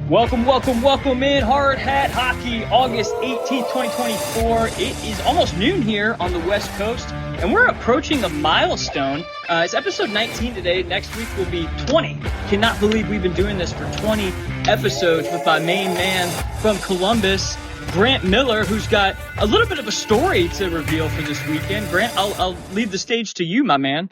Welcome in Hard Hat Hockey, August 18th, 2024. It is almost noon here on the West Coast, and we're approaching a milestone. It's episode 19 today. Next week will be 20. Cannot believe we've been doing this for 20 episodes with my main man from Columbus, Grant Miller, who's got a little bit of a story to reveal for this weekend. Grant, I'll leave the stage to you, my man.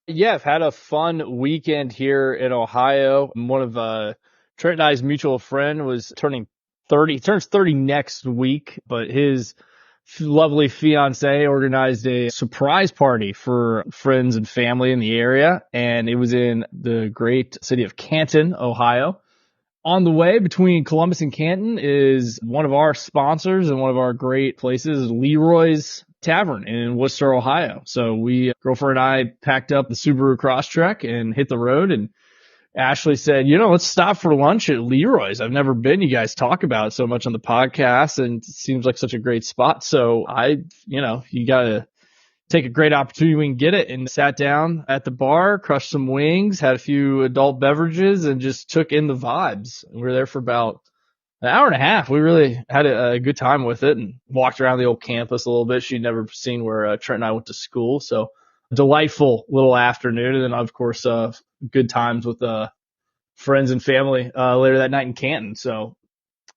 Yeah, I've had a fun weekend here in Ohio. One of Trent and I's mutual friend was turning 30. He turns 30 next week, but his lovely fiance organized a surprise party for friends and family in the area, and it was in the great city of Canton, Ohio. On the way between Columbus and Canton is one of our sponsors and one of our great places, Leroy's Tavern in Worcester, Ohio. So girlfriend and I packed up the Subaru Crosstrek and hit the road, and Ashley said, let's stop for lunch at Leroy's. I've never been. You guys talk about it so much on the podcast, and it seems like such a great spot. So you got to take a great opportunity when you get it, and sat down at the bar, crushed some wings, had a few adult beverages, and just took in the vibes. We were there for about an hour and a half. We really had a good time with it and walked around the old campus a little bit. She'd never seen where Trent and I went to school. So delightful little afternoon. And then, of course, good times with friends and family later that night in Canton. So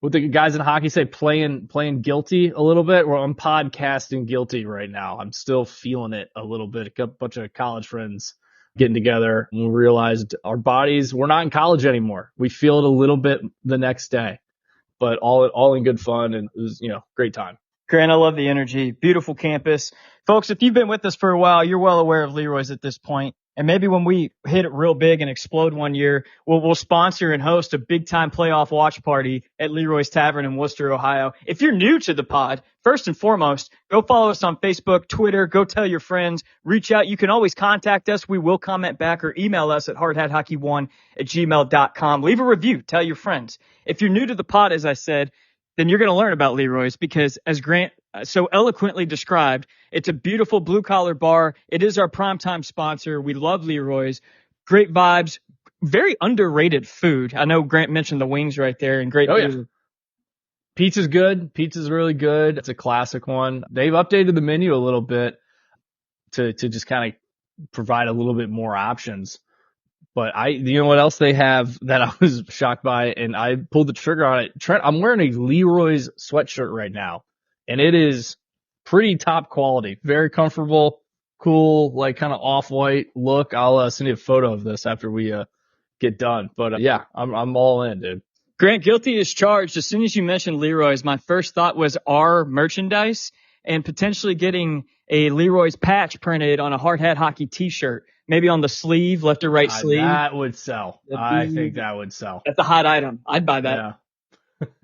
what the guys in hockey say, playing guilty a little bit. Well, I'm podcasting guilty right now. I'm still feeling it a little bit. A bunch of college friends getting together, and we realized our bodies, we're not in college anymore. We feel it a little bit the next day, but all in good fun, and it was, great time. Grant, I love the energy. Beautiful campus. Folks, if you've been with us for a while, you're well aware of Leroy's at this point. And maybe when we hit it real big and explode one year, we'll sponsor and host a big-time playoff watch party at Leroy's Tavern in Worcester, Ohio. If you're new to the pod, first and foremost, go follow us on Facebook, Twitter. Go tell your friends. Reach out. You can always contact us. We will comment back, or email us at hardhathockey1@gmail.com. Leave a review. Tell your friends. If you're new to the pod, as I said, then you're going to learn about Leroy's, because as Grant so eloquently described, it's a beautiful blue-collar bar. It is our primetime sponsor. We love Leroy's. Great vibes. Very underrated food. I know Grant mentioned the wings right there, and great food. Yeah. Pizza's good. Pizza's really good. It's a classic one. They've updated the menu a little bit to just kind of provide a little bit more options. But you know what else they have that I was shocked by, and I pulled the trigger on it. Trent, I'm wearing a Leroy's sweatshirt right now, and it is pretty top quality, very comfortable, cool, like kind of off-white look. I'll send you a photo of this after we get done. But yeah, I'm all in, dude. Grant, guilty as charged. As soon as you mentioned Leroy's, my first thought was our merchandise and potentially getting a Leroy's patch printed on a Hard Hat Hockey t-shirt. Maybe on the sleeve, left or right sleeve. That would sell. I think that would sell. That's a hot item. I'd buy that. Yeah.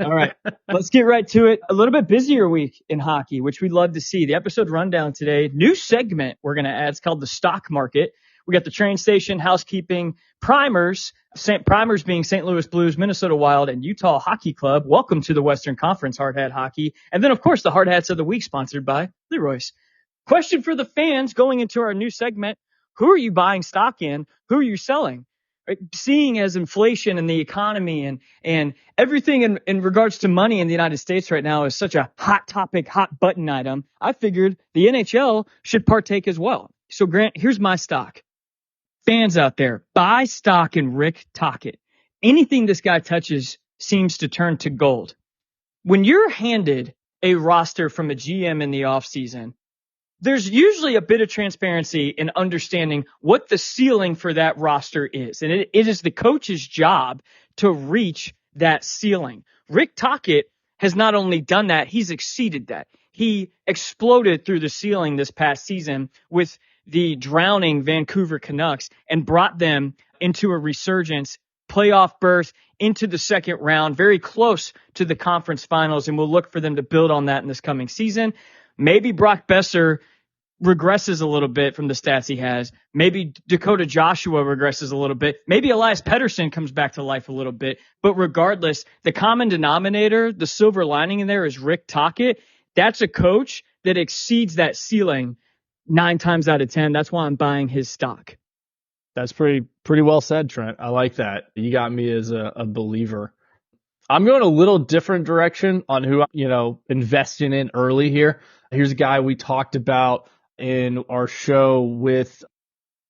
All right. Let's get right to it. A little bit busier week in hockey, which we'd love to see. The episode rundown today, new segment we're going to add. It's called the stock market. We got the train station, housekeeping, primers, primers being St. Louis Blues, Minnesota Wild, and Utah Hockey Club. Welcome to the Western Conference Hard Hat Hockey. And then, of course, the Hard Hats of the Week, sponsored by Leroy's. Question for the fans going into our new segment. Who are you buying stock in? Who are you selling? Right? Seeing as inflation and the economy and everything in regards to money in the United States right now is such a hot topic, hot button item, I figured the NHL should partake as well. So, Grant, here's my stock. Fans out there, buy stock in Rick Tocchet. Anything this guy touches seems to turn to gold. When you're handed a roster from a GM in the offseason, there's usually a bit of transparency in understanding what the ceiling for that roster is. And it is the coach's job to reach that ceiling. Rick Tocchet has not only done that, he's exceeded that. He exploded through the ceiling this past season with the drowning Vancouver Canucks and brought them into a resurgence, playoff berth, into the second round, very close to the conference finals. And we'll look for them to build on that in this coming season. Maybe Brock Besser regresses a little bit from the stats he has. Maybe Dakota Joshua regresses a little bit. Maybe Elias Pettersson comes back to life a little bit. But regardless, the common denominator, the silver lining in there is Rick Tocchet. That's a coach that exceeds that ceiling 9 times out of 10. That's why I'm buying his stock. That's pretty well said, Trent. I like that. You got me as a believer. I'm going a little different direction on who I'm, investing in early here. Here's a guy we talked about in our show with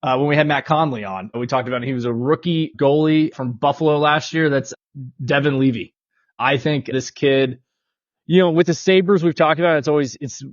when we had Matt Conley on. We talked about he was a rookie goalie from Buffalo last year. That's Devin Levy. I think this kid, with the Sabres we've talked about, it's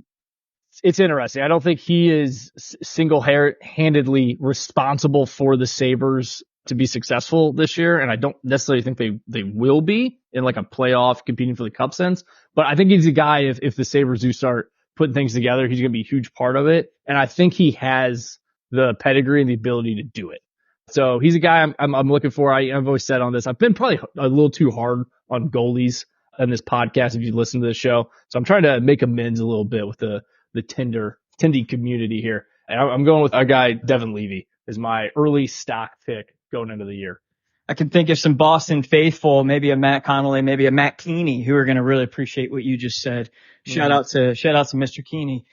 interesting. I don't think he is single-handedly responsible for the Sabres to be successful this year, and I don't necessarily think they will be in like a playoff competing for the cup sense. But I think he's a guy, if the Sabres do start putting things together, he's going to be a huge part of it. And I think he has the pedigree and the ability to do it. So he's a guy I'm looking for. I've always said on this, I've been probably a little too hard on goalies on this podcast if you listen to the show. So I'm trying to make amends a little bit with the Tindy community here. And I'm going with our guy, Devin Levy, is my early stock pick going into the year. I can think of some Boston faithful, maybe a Matt Connolly, maybe a Matt Keeney, who are going to really appreciate what you just said. Shout out to Mr. Keeney.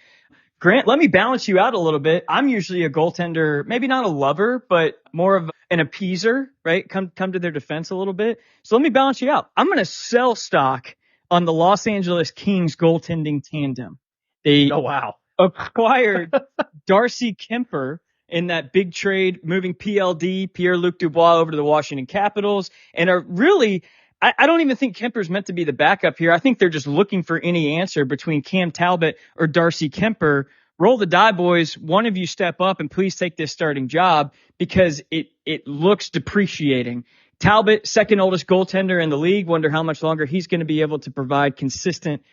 Grant, let me balance you out a little bit. I'm usually a goaltender, maybe not a lover, but more of an appeaser, right? Come to their defense a little bit. So let me balance you out. I'm going to sell stock on the Los Angeles Kings goaltending tandem. They acquired Darcy Kemper in that big trade, moving PLD, Pierre-Luc Dubois, over to the Washington Capitals, and are really, I don't even think Kemper's meant to be the backup here. I think they're just looking for any answer between Cam Talbot or Darcy Kemper. Roll the die, boys. One of you step up and please take this starting job because it looks depreciating. Talbot, second oldest goaltender in the league. Wonder how much longer he's going to be able to provide consistent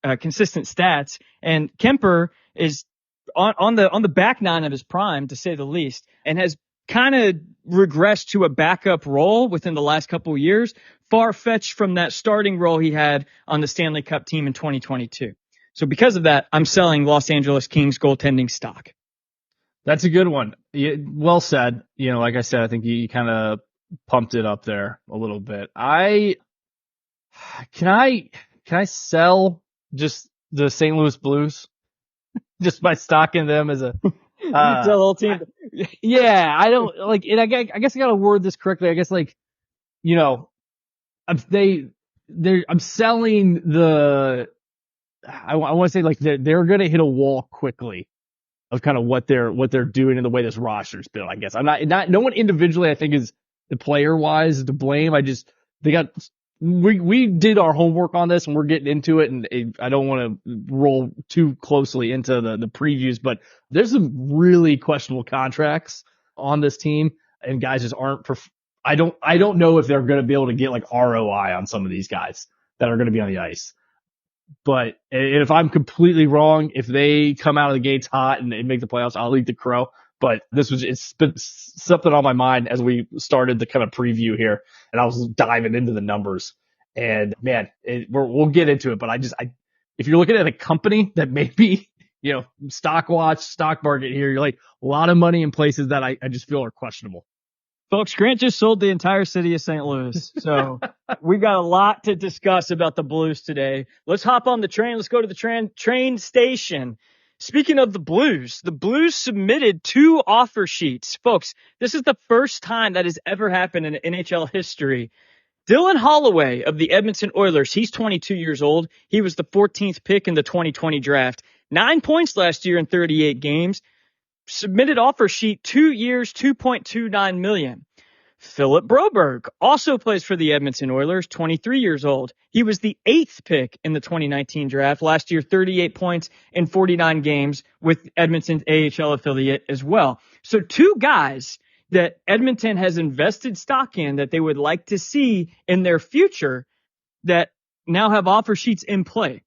stats. And Kemper is on the back nine of his prime, to say the least, and has kind of regressed to a backup role within the last couple of years, far-fetched from that starting role he had on the Stanley Cup team in 2022. So because of that, I'm selling Los Angeles Kings goaltending stock. That's a good one. Well said. Like I said, I think you kind of pumped it up there a little bit. Can I sell just the St. Louis Blues? Just by stocking them as a the whole team. I don't like it. I guess I got to word this correctly. I guess I'm selling the, I want to say like they're going to hit a wall quickly of kind of what they're doing and the way this roster's built. I guess I'm not no one individually I think is the player wise to blame. We did our homework on this and we're getting into it, and I don't want to roll too closely into the previews, but there's some really questionable contracts on this team, and guys just aren't. I don't know if they're going to be able to get like ROI on some of these guys that are going to be on the ice. But if I'm completely wrong, if they come out of the gates hot and they make the playoffs, I'll eat the crow. But it's been something on my mind as we started the kind of preview here, and I was diving into the numbers. And man, we'll get into it. But if you're looking at a company that maybe, stock market here, you're like a lot of money in places that I just feel are questionable. Folks, Grant just sold the entire city of St. Louis. So we've got a lot to discuss about the Blues today. Let's hop on the train. Let's go to the train station. Speaking of the Blues submitted 2 offer sheets. Folks, this is the first time that has ever happened in NHL history. Dylan Holloway of the Edmonton Oilers, he's 22 years old. He was the 14th pick in the 2020 draft. 9 points last year in 38 games. Submitted offer sheet 2 years, $2.29 million. Philip Broberg also plays for the Edmonton Oilers, 23 years old. He was the 8th pick in the 2019 draft. Last year, 38 points in 49 games with Edmonton's AHL affiliate as well. So 2 guys that Edmonton has invested stock in that they would like to see in their future that now have offer sheets in play.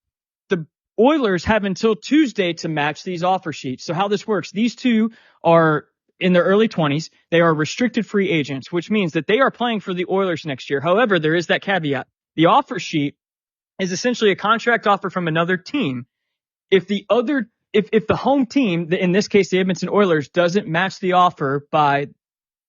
The Oilers have until Tuesday to match these offer sheets. So how this works, these 2 are in their early 20s. They are restricted free agents, which means that they are playing for the Oilers next year. However, there is that caveat. The offer sheet is essentially a contract offer from another team. If the home team, in this case the Edmonton Oilers, doesn't match the offer by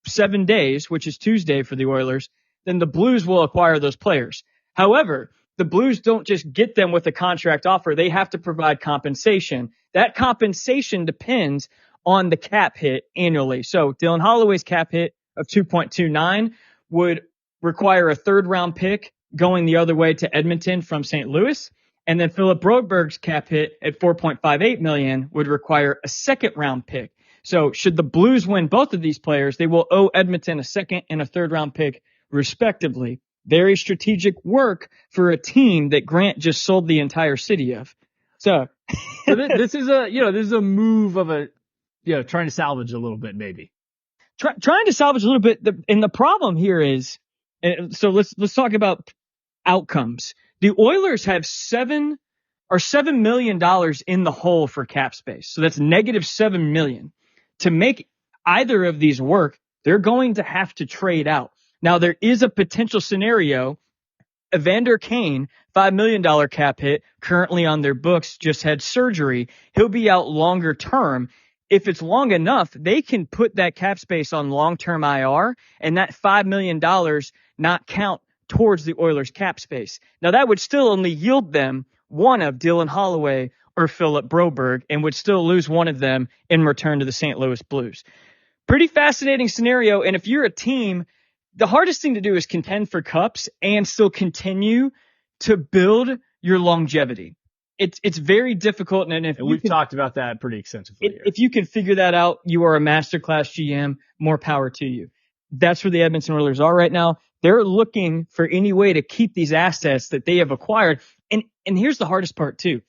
7 days, which is Tuesday for the Oilers, then the Blues will acquire those players. However, the Blues don't just get them with a contract offer. They have to provide compensation. That compensation depends on the cap hit annually. So Dylan Holloway's cap hit of 2.29 would require a 3rd round pick going the other way to Edmonton from St. Louis. And then Philip Broberg's cap hit at $4.58 million would require a second round pick. So should the Blues win both of these players, they will owe Edmonton a second and a third round pick respectively. Very strategic work for a team that Grant just sold the entire city of. So this is a move of trying to salvage a little bit, maybe. Trying to salvage a little bit. And the problem here is, so let's talk about outcomes. The Oilers have $7 million in the hole for cap space. So that's negative $7 million. To make either of these work, they're going to have to trade out. Now, there is a potential scenario. Evander Kane, $5 million cap hit, currently on their books, just had surgery. He'll be out longer term. If it's long enough, they can put that cap space on long-term IR and that $5 million not count towards the Oilers cap space. Now, that would still only yield them one of Dylan Holloway or Philip Broberg and would still lose one of them in return to the St. Louis Blues. Pretty fascinating scenario. And if you're a team, the hardest thing to do is contend for cups and still continue to build your longevity. It's very difficult. And we've talked about that pretty extensively. If you can figure that out, you are a masterclass GM. More power to you. That's where the Edmonton Oilers are right now. They're looking for any way to keep these assets that they have acquired. And here's the hardest part too.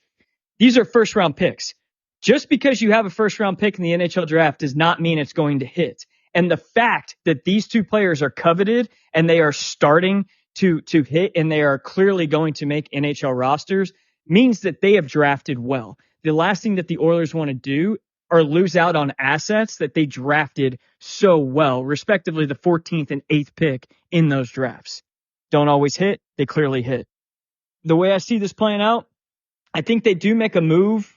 These are first round picks. Just because you have a first round pick in the NHL draft does not mean it's going to hit. And the fact that these two players are coveted and they are starting to hit and they are clearly going to make NHL rosters means that they have drafted well. The last thing that the Oilers want to do or lose out on assets that they drafted so well, respectively the 14th and 8th pick in those drafts. Don't always hit. They clearly hit. The way I see this playing out, I think they do make a move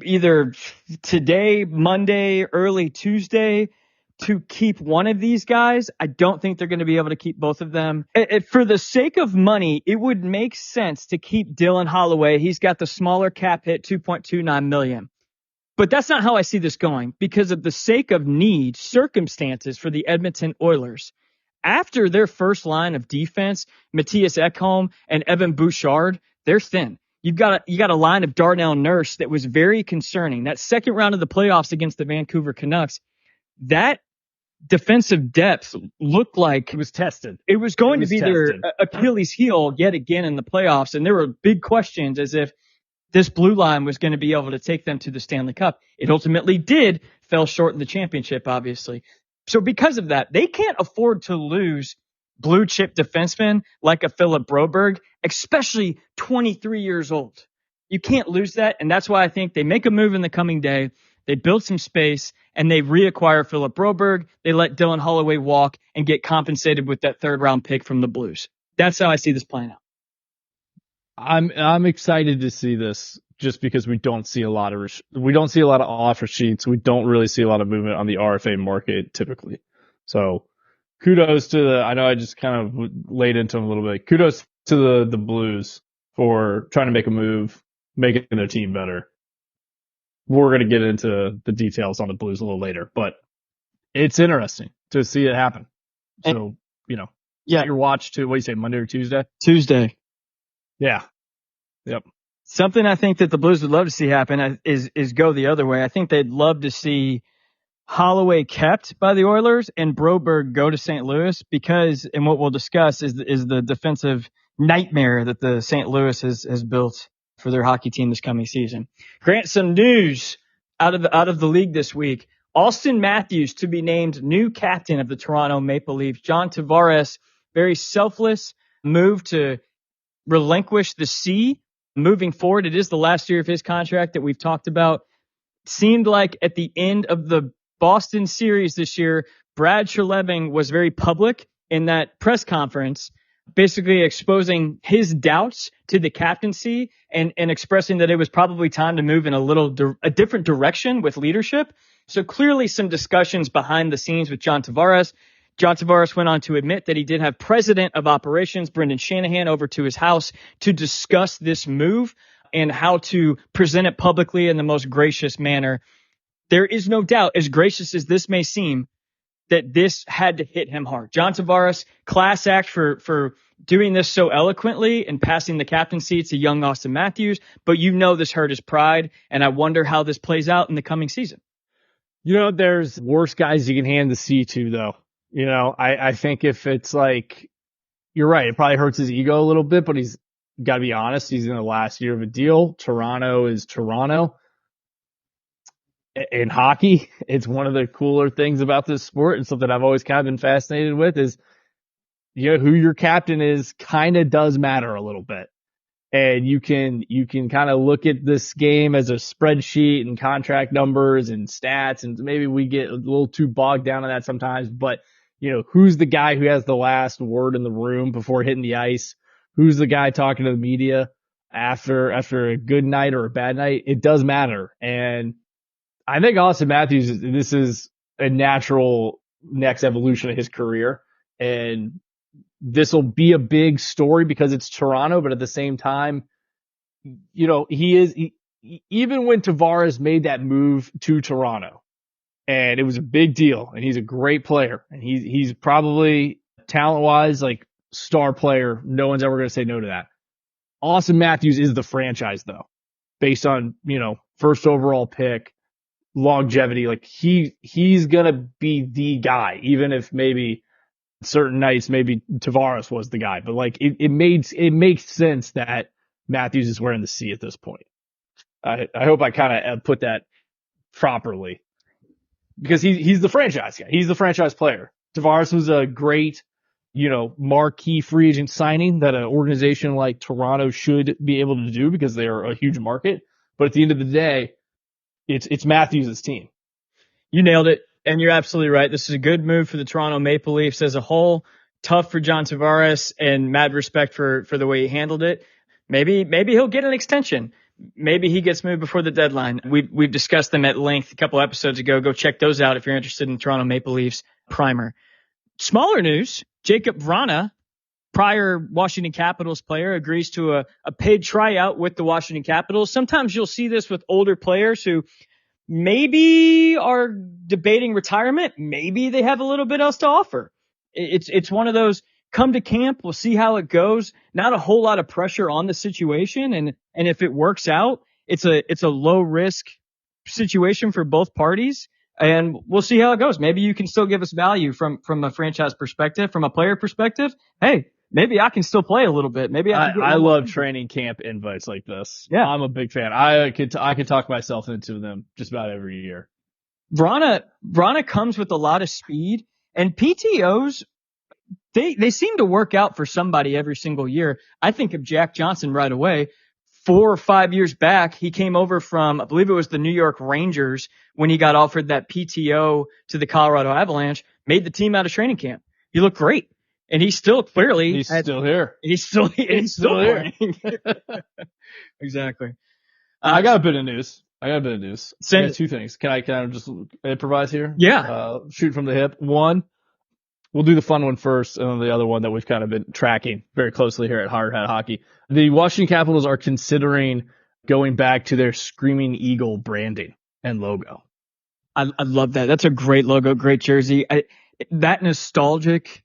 either today, Monday, early Tuesday to keep one of these guys. I don't think they're going to be able to keep both of them. For the sake of money, it would make sense to keep Dylan Holloway. He's got the smaller cap hit, $2.29 million. But that's not how I see this going because of the sake of need, circumstances for the Edmonton Oilers. After their first line of defense, Matthias Ekholm and Evan Bouchard, they're thin. You got a line of Darnell Nurse that was very concerning. That second round of the playoffs against the Vancouver Canucks, that defensive depth looked like it was tested. It was going to be their Achilles heel yet again in the playoffs. And there were big questions as if this blue line was going to be able to take them to the Stanley Cup. It ultimately did, fell short in the championship, obviously. So because of that, they can't afford to lose blue chip defensemen like a Philip Broberg, especially 23 years old. You can't lose that. And that's why I think they make a move in the coming day. They build some space and they reacquire Philip Broberg. They let Dylan Holloway walk and get compensated with that third round pick from the Blues. That's how I see this playing out. I'm excited to see this just because we don't see a lot of offer sheets. We don't really see a lot of movement on the RFA market typically. So kudos to I know I just kind of laid into them a little bit. Kudos to the Blues for trying to make a move, making their team better. We're going to get into the details on the Blues a little later, but it's interesting to see it happen. So, set your watch to, what do you say, Monday or Tuesday? Tuesday. Yeah. Yep. Something I think that the Blues would love to see happen is go the other way. I think they'd love to see Holloway kept by the Oilers and Broberg go to St. Louis because, and what we'll discuss is the defensive nightmare that the St. Louis has built for their hockey team this coming season. Grant, some news out of the league this week. Austin Matthews to be named new captain of the Toronto Maple Leafs. John Tavares, very selfless move to relinquish the C. Moving forward, it is the last year of his contract that we've talked about. Seemed like at the end of the Boston series this year, Brad Treleving was very public in that press conference, basically exposing his doubts to the captaincy and expressing that it was probably time to move in a different direction with leadership. So clearly some discussions behind the scenes with John Tavares. John Tavares went on to admit that he did have President of Operations Brendan Shanahan over to his house to discuss this move and how to present it publicly in the most gracious manner. There is no doubt, as gracious as this may seem, that this had to hit him hard. John Tavares, class act for doing this so eloquently and passing the captaincy to young Austin Matthews, but this hurt his pride, and I wonder how this plays out in the coming season. There's worse guys you can hand the C to, though. I think if it's like, you're right, it probably hurts his ego a little bit, but he's got to be honest. He's in the last year of a deal. Toronto is Toronto. In hockey, it's one of the cooler things about this sport, and something I've always kind of been fascinated with is, who your captain is kind of does matter a little bit. And you can kind of look at this game as a spreadsheet and contract numbers and stats, and maybe we get a little too bogged down on that sometimes, but who's the guy who has the last word in the room before hitting the ice? Who's the guy talking to the media after a good night or a bad night? It does matter. And I think Austin Matthews, this is a natural next evolution of his career. And this will be a big story because it's Toronto, but at the same time, even when Tavares made that move to Toronto, and it was a big deal, and he's a great player, and he's probably talent-wise, like, star player. No one's ever going to say no to that. Austin Matthews is the franchise, though, based on, first overall pick, longevity. Like, he's going to be the guy, even if maybe certain nights, maybe Tavares was the guy. But, like, it makes sense that Matthews is wearing the C at this point. I hope I kind of put that properly. Because he's the franchise guy. He's the franchise player. Tavares was a great, marquee free agent signing that an organization like Toronto should be able to do because they are a huge market. But at the end of the day, it's Matthews' team. You nailed it. And you're absolutely right. This is a good move for the Toronto Maple Leafs as a whole. Tough for John Tavares, and mad respect for the way he handled it. Maybe he'll get an extension. Maybe he gets moved before the deadline. We've discussed them at length a couple episodes ago. Go check those out if you're interested in Toronto Maple Leafs primer. Smaller news, Jacob Vrana, prior Washington Capitals player, agrees to a paid tryout with the Washington Capitals. Sometimes you'll see this with older players who maybe are debating retirement. Maybe they have a little bit else to offer. It's one of those, come to camp, we'll see how it goes. Not a whole lot of pressure on the situation. And if it works out, it's a low risk situation for both parties. And we'll see how it goes. Maybe you can still give us value from a franchise perspective, from a player perspective. Hey, maybe I can still play a little bit. Maybe I love training camp invites like this. Yeah. I'm a big fan. I could talk myself into them just about every year. Vrana comes with a lot of speed, and PTOs, they seem to work out for somebody every single year. I think of Jack Johnson right away. 4 or 5 years back, he came over from, I believe it was the New York Rangers, when he got offered that PTO to the Colorado Avalanche, made the team out of training camp. He looked great. And he's still clearly. He's still here. He's still here. Exactly. I got a bit of news. I got two things. Can I just improvise here? Yeah. Shoot from the hip. One, we'll do the fun one first, and then the other one that we've kind of been tracking very closely here at Hard Hat Hockey. The Washington Capitals are considering going back to their Screaming Eagle branding and logo. I love that. That's a great logo, great jersey. That nostalgic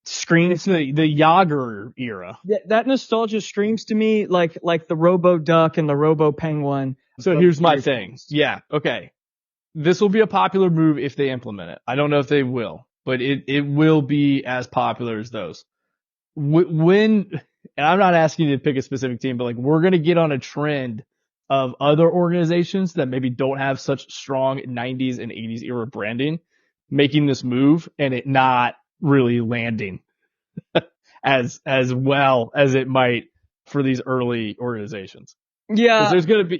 screams. It's the Yager era. That nostalgia screams to me like the Robo Duck and the Robo Penguin. So here's my thing. Yeah. Okay. This will be a popular move if they implement it. I don't know if they will, but it will be as popular as those. And I'm not asking you to pick a specific team, but like, we're going to get on a trend of other organizations that maybe don't have such strong 90s and 80s era branding making this move and it not really landing as well as it might for these early organizations. Yeah. There's going to be,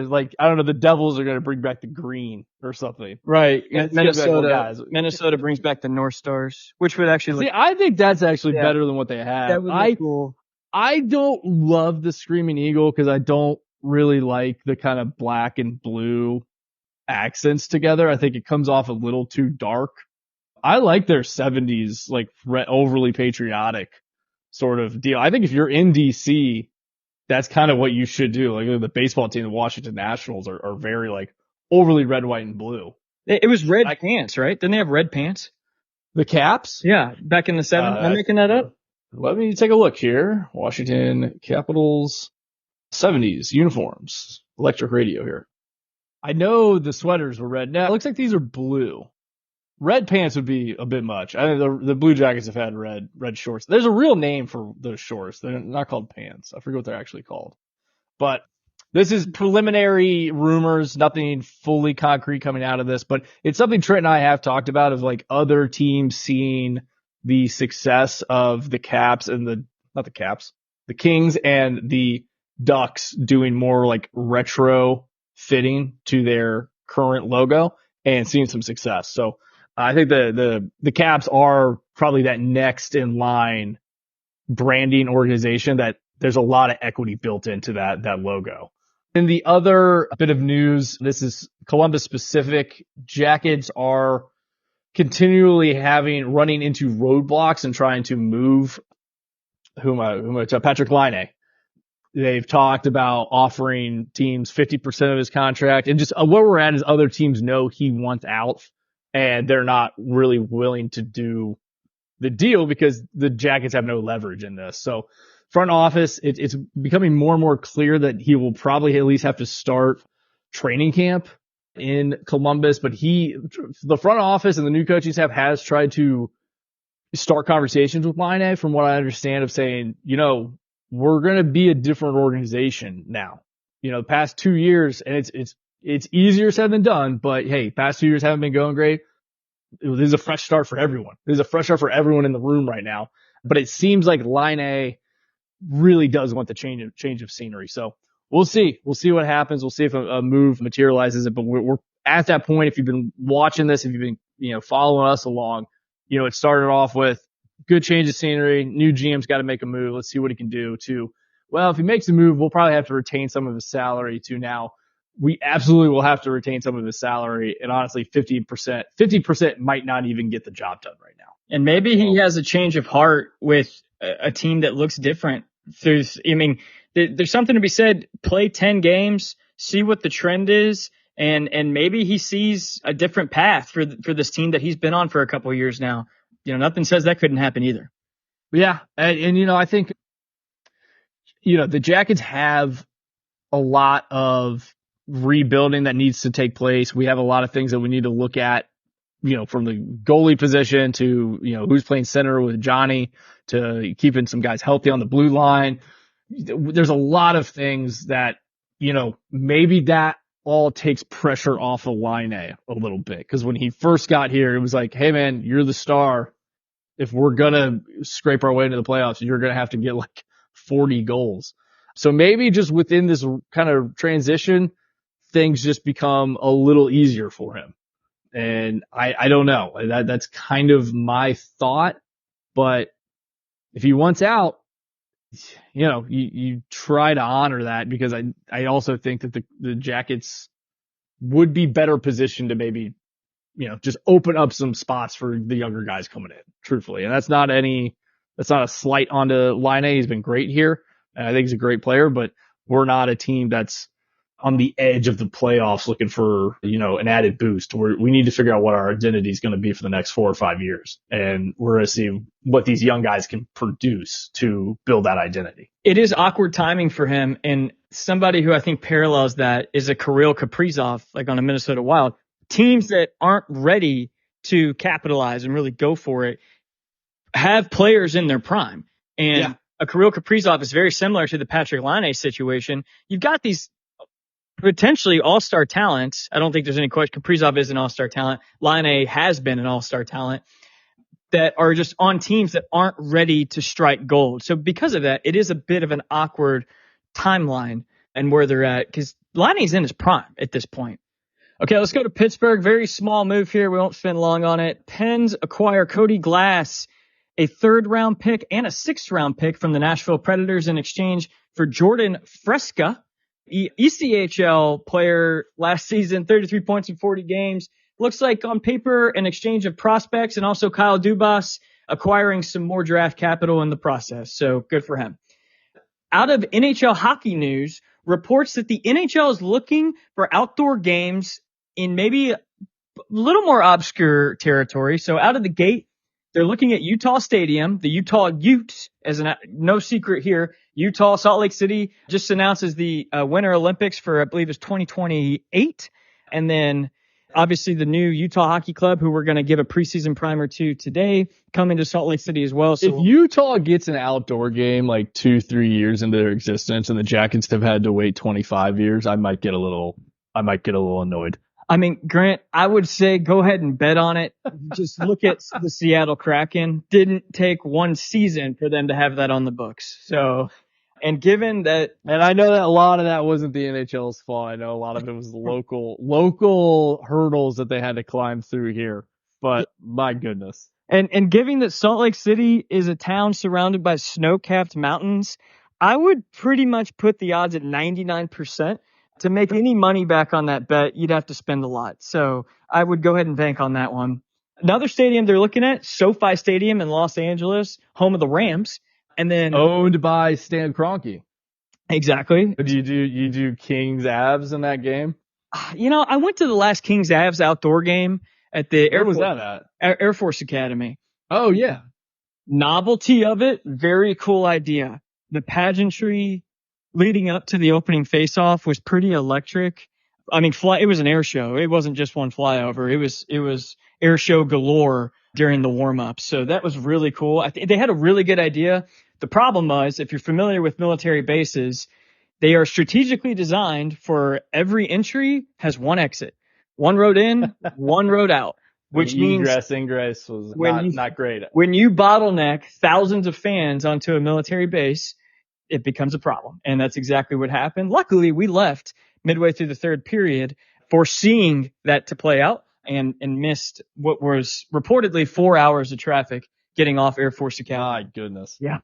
like, I don't know, the Devils are going to bring back the green or something. Right. Minnesota brings back the North Stars, which would actually look. I think that's actually better than what they have. That would look cool. I don't love the Screaming Eagle because I don't really like the kind of black and blue accents together. I think it comes off a little too dark. I like their 70s, like, overly patriotic sort of deal. I think if you're in DC, that's kind of what you should do. Like, the baseball team, the Washington Nationals, are very, like, overly red, white, and blue. It was red pants, right? Didn't they have red pants? The Caps? Yeah, back in the 70s. Am I making that up? Let me take a look here. Washington Capitals 70s uniforms. Electric radio here. I know the sweaters were red. Now it looks like these are blue. Red pants would be a bit much. I think the Blue Jackets have had red shorts. There's a real name for those shorts. They're not called pants. I forget what they're actually called. But this is preliminary rumors, nothing fully concrete coming out of this, but it's something Trent and I have talked about of like other teams seeing the success of the Caps and the Kings and the Ducks doing more like retro fitting to their current logo and seeing some success. So I think the Caps are probably that next in line branding organization that there's a lot of equity built into that logo. And the other bit of news, this is Columbus specific. Jackets are continually running into roadblocks and trying to move Patrick Laine. They've talked about offering teams 50% of his contract, and just where we're at is other teams know he wants out and they're not really willing to do the deal because the Jackets have no leverage in this. So front office, it's becoming more and more clear that he will probably at least have to start training camp in Columbus, but the front office and the new coaching staff has tried to start conversations with Laine, from what I understand, of saying, we're going to be a different organization now. The past 2 years, and it's easier said than done, but hey, past 2 years haven't been going great. This is a fresh start for everyone. This is a fresh start for everyone in the room right now. But it seems like Laine really does want the change of scenery. So we'll see. We'll see what happens. We'll see if a move materializes it. But we're at that point. If you've been watching this, if you've been following us along, it started off with good change of scenery. New GM's got to make a move. Let's see what he can do. Well, if he makes a move, we'll probably have to retain some of his salary. To now, we absolutely will have to retain some of his salary. And honestly, 50% might not even get the job done right now. And maybe he has a change of heart with a team that looks different. There's something to be said. Play 10 games, see what the trend is, and maybe he sees a different path for this team that he's been on for a couple of years now. Nothing says that couldn't happen either. Yeah. And I think, the Jackets have a lot of rebuilding that needs to take place. We have a lot of things that we need to look at, from the goalie position to, who's playing center with Johnny, to keeping some guys healthy on the blue line. There's a lot of things that, maybe that all takes pressure off of Laine a little bit. Cause when he first got here, it was like, hey man, you're the star. If we're going to scrape our way into the playoffs, you're going to have to get like 40 goals. So maybe just within this kind of transition, things just become a little easier for him. And I don't know. That's kind of my thought. But if he wants out, you try to honor that, because I also think that the Jackets would be better positioned to maybe, just open up some spots for the younger guys coming in, truthfully. And that's not a slight onto Laine. He's been great here. And I think he's a great player, but we're not a team that's on the edge of the playoffs looking for, an added boost. We need to figure out what our identity is going to be for the next 4 or 5 years. And we're going to see what these young guys can produce to build that identity. It is awkward timing for him. And somebody who I think parallels that is a Kirill Kaprizov, like on a Minnesota Wild. Teams that aren't ready to capitalize and really go for it have players in their prime. And a Kirill Kaprizov is very similar to the Patrick Laine situation. You've got these potentially all-star talents. I don't think there's any question. Kaprizov is an all-star talent. Laine has been an all-star talent, that are just on teams that aren't ready to strike gold. So because of that, it is a bit of an awkward timeline and where they're at, because Laine's in his prime at this point. Okay, let's go to Pittsburgh. Very small move here. We won't spend long on it. Pens acquire Cody Glass, a 3rd-round pick and a 6th-round pick from the Nashville Predators in exchange for Jordan Fresca, ECHL player last season, 33 points in 40 games. Looks like on paper an exchange of prospects, and also Kyle Dubas acquiring some more draft capital in the process. So good for him. Out of NHL hockey news, reports that the NHL is looking for outdoor games in maybe a little more obscure territory. So out of the gate, They're looking at Utah Stadium, the Utah Utes, no secret here. Utah, Salt Lake City just announces the Winter Olympics for, I believe it's 2028. And then obviously the new Utah Hockey Club, who we're going to give a preseason primer to today, coming to Salt Lake City as well. So if Utah gets an outdoor game like 2-3 years into their existence and the Jackets have had to wait 25 years, I might get a little annoyed. I mean, Grant, I would say go ahead and bet on it. Just look at the Seattle Kraken. Didn't take one season for them to have that on the books. So, and given that, and I know that a lot of that wasn't the NHL's fault. I know a lot of it was local hurdles that they had to climb through here. But my goodness. And given that Salt Lake City is a town surrounded by snow-capped mountains, I would pretty much put the odds at 99%. To make any money back on that bet, you'd have to spend a lot. So I would go ahead and bank on that one. Another stadium they're looking at, SoFi Stadium in Los Angeles, home of the Rams. And then owned by Stan Kroenke. Exactly. Do you do Kings Avs in that game? I went to the last Kings Avs outdoor game at the Air Force Academy. Oh yeah. Novelty of it, very cool idea. The pageantry leading up to the opening face-off was pretty electric. I mean, it was an air show. It wasn't just one flyover. It was air show galore during the warm-up. So that was really cool. They had a really good idea. The problem was, if you're familiar with military bases, they are strategically designed for every entry has one exit. One road in, one road out. Which means ingress was not great. When you bottleneck thousands of fans onto a military base, it becomes a problem. And that's exactly what happened. Luckily, we left midway through the third period, foreseeing that to play out, and missed what was reportedly 4 hours of traffic getting off Air Force Academy. My goodness. Yeah.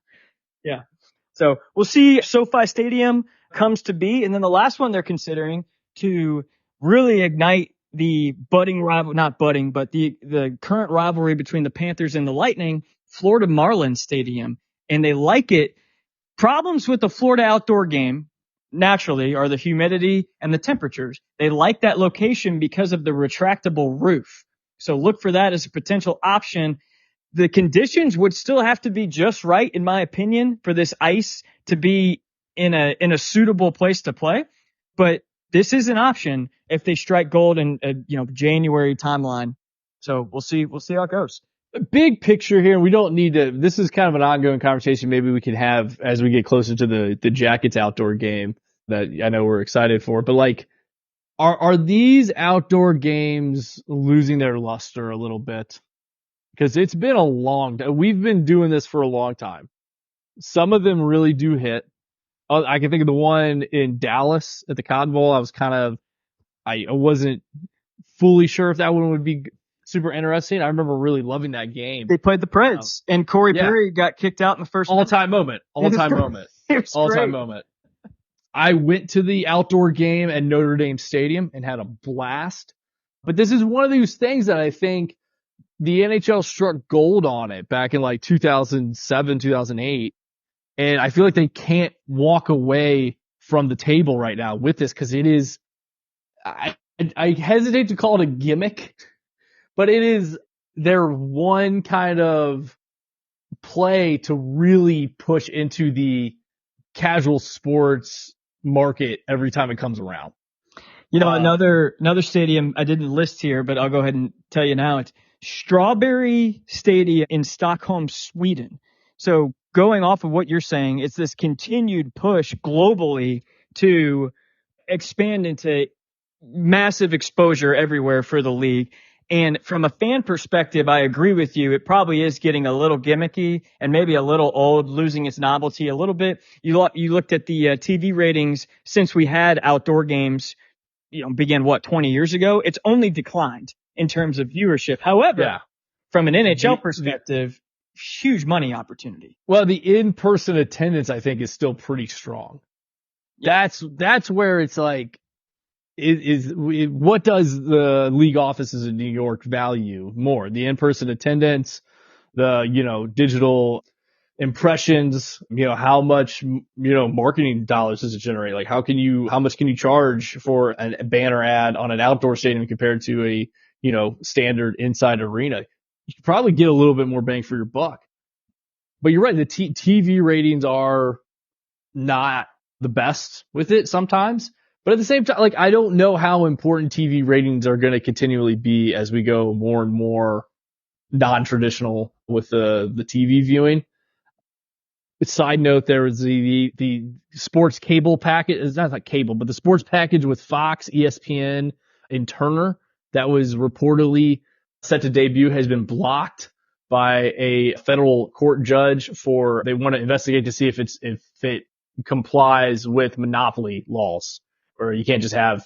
So we'll see if SoFi Stadium comes to be. And then the last one they're considering to really ignite the the current rivalry between the Panthers and the Lightning, Florida Marlins Stadium. And they like it. Problems with the Florida outdoor game, naturally, are the humidity and the temperatures. They like that location because of the retractable roof. So look for that as a potential option. The conditions would still have to be just right, in my opinion, for this ice to be in a suitable place to play. But this is an option if they strike gold in January timeline. So we'll see how it goes. Big picture here, we don't need to, this is kind of an ongoing conversation maybe we can have as we get closer to the Jackets outdoor game that I know we're excited for, but like, are these outdoor games losing their luster a little bit? Because it's been a long time. We've been doing this for a long time. Some of them really do hit. I can think of the one in Dallas at the Cotton Bowl. I wasn't fully sure if that one would be super interesting. I remember really loving that game. They played the Preds, and Corey Perry got kicked out in the first. All-time moment. I went to the outdoor game at Notre Dame Stadium and had a blast. But this is one of those things that I think the NHL struck gold on it back in like 2007, 2008. And I feel like they can't walk away from the table right now with this because it is, I hesitate to call it a gimmick, but it is their one kind of play to really push into the casual sports market every time it comes around. Another stadium I didn't list here, but I'll go ahead and tell you now. It's Strawberry Stadium in Stockholm, Sweden. So going off of what you're saying, it's this continued push globally to expand into massive exposure everywhere for the league. And from a fan perspective, I agree with you. It probably is getting a little gimmicky and maybe a little old, losing its novelty a little bit. You looked at the TV ratings since we had outdoor games, began 20 years ago. It's only declined in terms of viewership. However, from an NHL perspective, huge money opportunity. Well, the in-person attendance, I think, is still pretty strong. Yeah. That's where it's like, what does the league offices in New York value more? The in-person attendance, the, digital impressions, how much, marketing dollars does it generate? Like, how much can you charge for a banner ad on an outdoor stadium compared to a, standard inside arena? you could probably get a little bit more bang for your buck. But you're right. The TV ratings are not the best with it sometimes. But at the same time, like, I don't know how important TV ratings are going to continually be as we go more and more non-traditional with the TV viewing. Side note, there was the sports cable package. It's not like cable, but the sports package with Fox, ESPN, and Turner that was reportedly set to debut has been blocked by a federal court judge they want to investigate to see if it complies with monopoly laws, or you can't just have,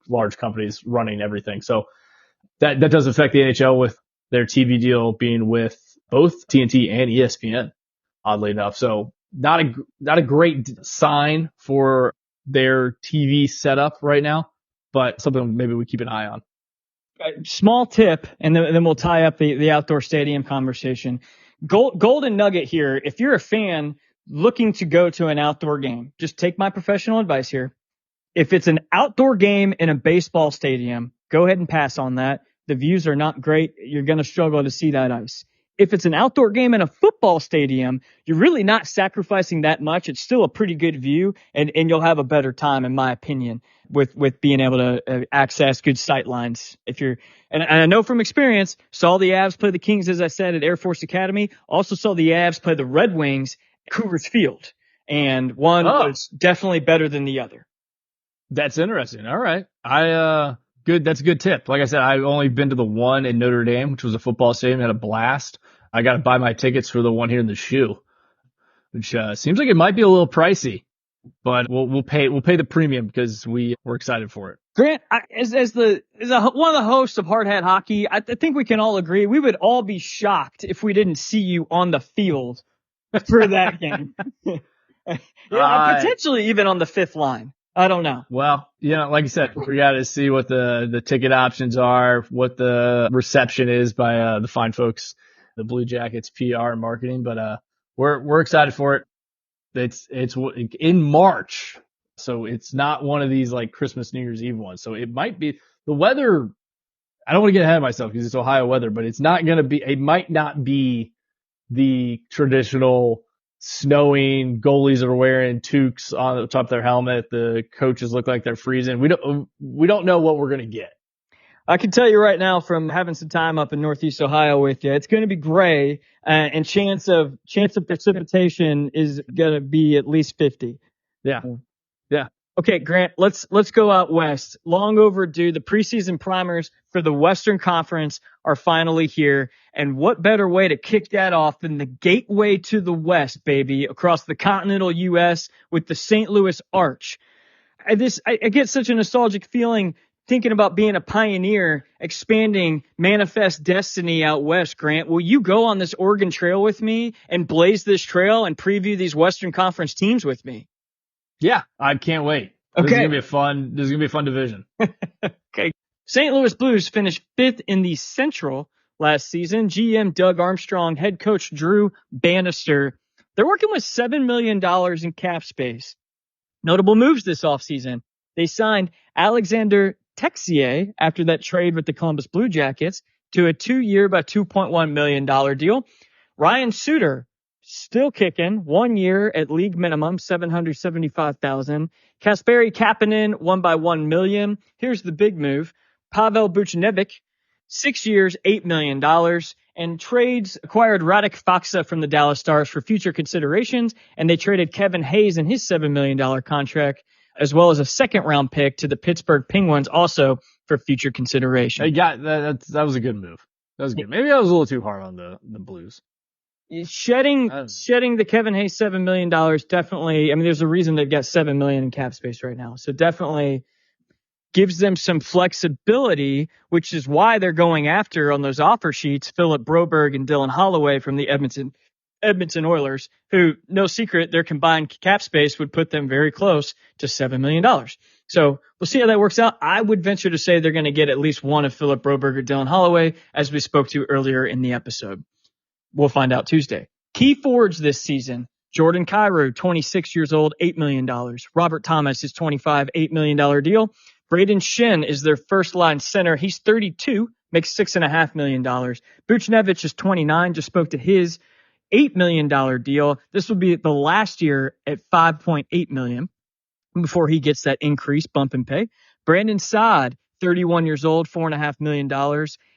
large companies running everything. So that does affect the NHL with their TV deal being with both TNT and ESPN, oddly enough. So not a great sign for their TV setup right now, but something maybe we keep an eye on. Small tip, and then we'll tie up the outdoor stadium conversation. Golden nugget here. If you're a fan looking to go to an outdoor game, just take my professional advice here. If it's an outdoor game in a baseball stadium, go ahead and pass on that. The views are not great. You're going to struggle to see that ice. If it's an outdoor game in a football stadium, you're really not sacrificing that much. It's still a pretty good view, and you'll have a better time, in my opinion, with being able to access good sight lines. And I know from experience, saw the Avs play the Kings, as I said, at Air Force Academy. Also saw the Avs play the Red Wings at Cougars Field, and one was definitely better than the other. That's interesting. All right. Good. That's a good tip. Like I said, I've only been to the one in Notre Dame, which was a football stadium. Had a blast. I got to buy my tickets for the one here in the shoe, which seems like it might be a little pricey, but we'll pay the premium because we're excited for it. Grant, as one of the hosts of Hard Hat Hockey, I think we can all agree we would all be shocked if we didn't see you on the field for that game. Potentially even on the fifth line. I don't know. Well, like I said, we got to see what the ticket options are, what the reception is by the fine folks, the Blue Jackets PR and marketing. But we're excited for it. It's in March, so it's not one of these like Christmas, New Year's Eve ones. So it might be the weather. I don't want to get ahead of myself because it's Ohio weather, but it's not going to be. It might not be the traditional snowing, goalies are wearing toques on the top of their helmet. The coaches look like they're freezing. We don't know what we're going to get. I can tell you right now from having some time up in Northeast Ohio with you, it's going to be gray, and chance of precipitation is going to be at least 50. Yeah. Okay, Grant, let's go out west. Long overdue. The preseason primers for the Western Conference are finally here. And what better way to kick that off than the gateway to the West, baby, across the continental U.S. with the St. Louis Arch. I get such a nostalgic feeling thinking about being a pioneer, expanding Manifest Destiny out west, Grant. Will you go on this Oregon Trail with me and blaze this trail and preview these Western Conference teams with me? Yeah, I can't wait. Okay. This is going to be a fun division. Okay. St. Louis Blues finished 5th in the Central last season. GM Doug Armstrong, head coach Drew Bannister. They're working with $7 million in cap space. Notable moves this offseason. They signed Alexander Texier after that trade with the Columbus Blue Jackets to a 2-year by $2.1 million deal. Ryan Suter, still kicking, 1 year at league minimum, $775,000. Kasperi Kapanen, 1 by $1 million. Here's the big move. Pavel Buchnevich, 6 years, $8 million. And trades acquired Radek Faksa from the Dallas Stars for future considerations, and they traded Kevin Hayes in his $7 million contract, as well as a second-round pick to the Pittsburgh Penguins, also for future consideration. That was a good move. That was good. Maybe I was a little too hard on the Blues. Shedding the Kevin Hayes $7 million definitely. I mean, there's a reason they've got $7 million in cap space right now. So definitely gives them some flexibility, which is why they're going after on those offer sheets Philip Broberg and Dylan Holloway from the Edmonton Oilers, who, no secret, their combined cap space would put them very close to $7 million. So we'll see how that works out. I would venture to say they're going to get at least one of Philip Broberg or Dylan Holloway, as we spoke to earlier in the episode. We'll find out Tuesday. Key forwards this season. Jordan Kyrou, 26 years old, $8 million. Robert Thomas is 25, $8 million deal. Braden Shen is their first line center. He's 32, makes $6.5 million. Buchnevich is 29, just spoke to his $8 million deal. This will be the last year at $5.8 million before he gets that increase bump in pay. Brandon Saad, 31 years old, $4.5 million.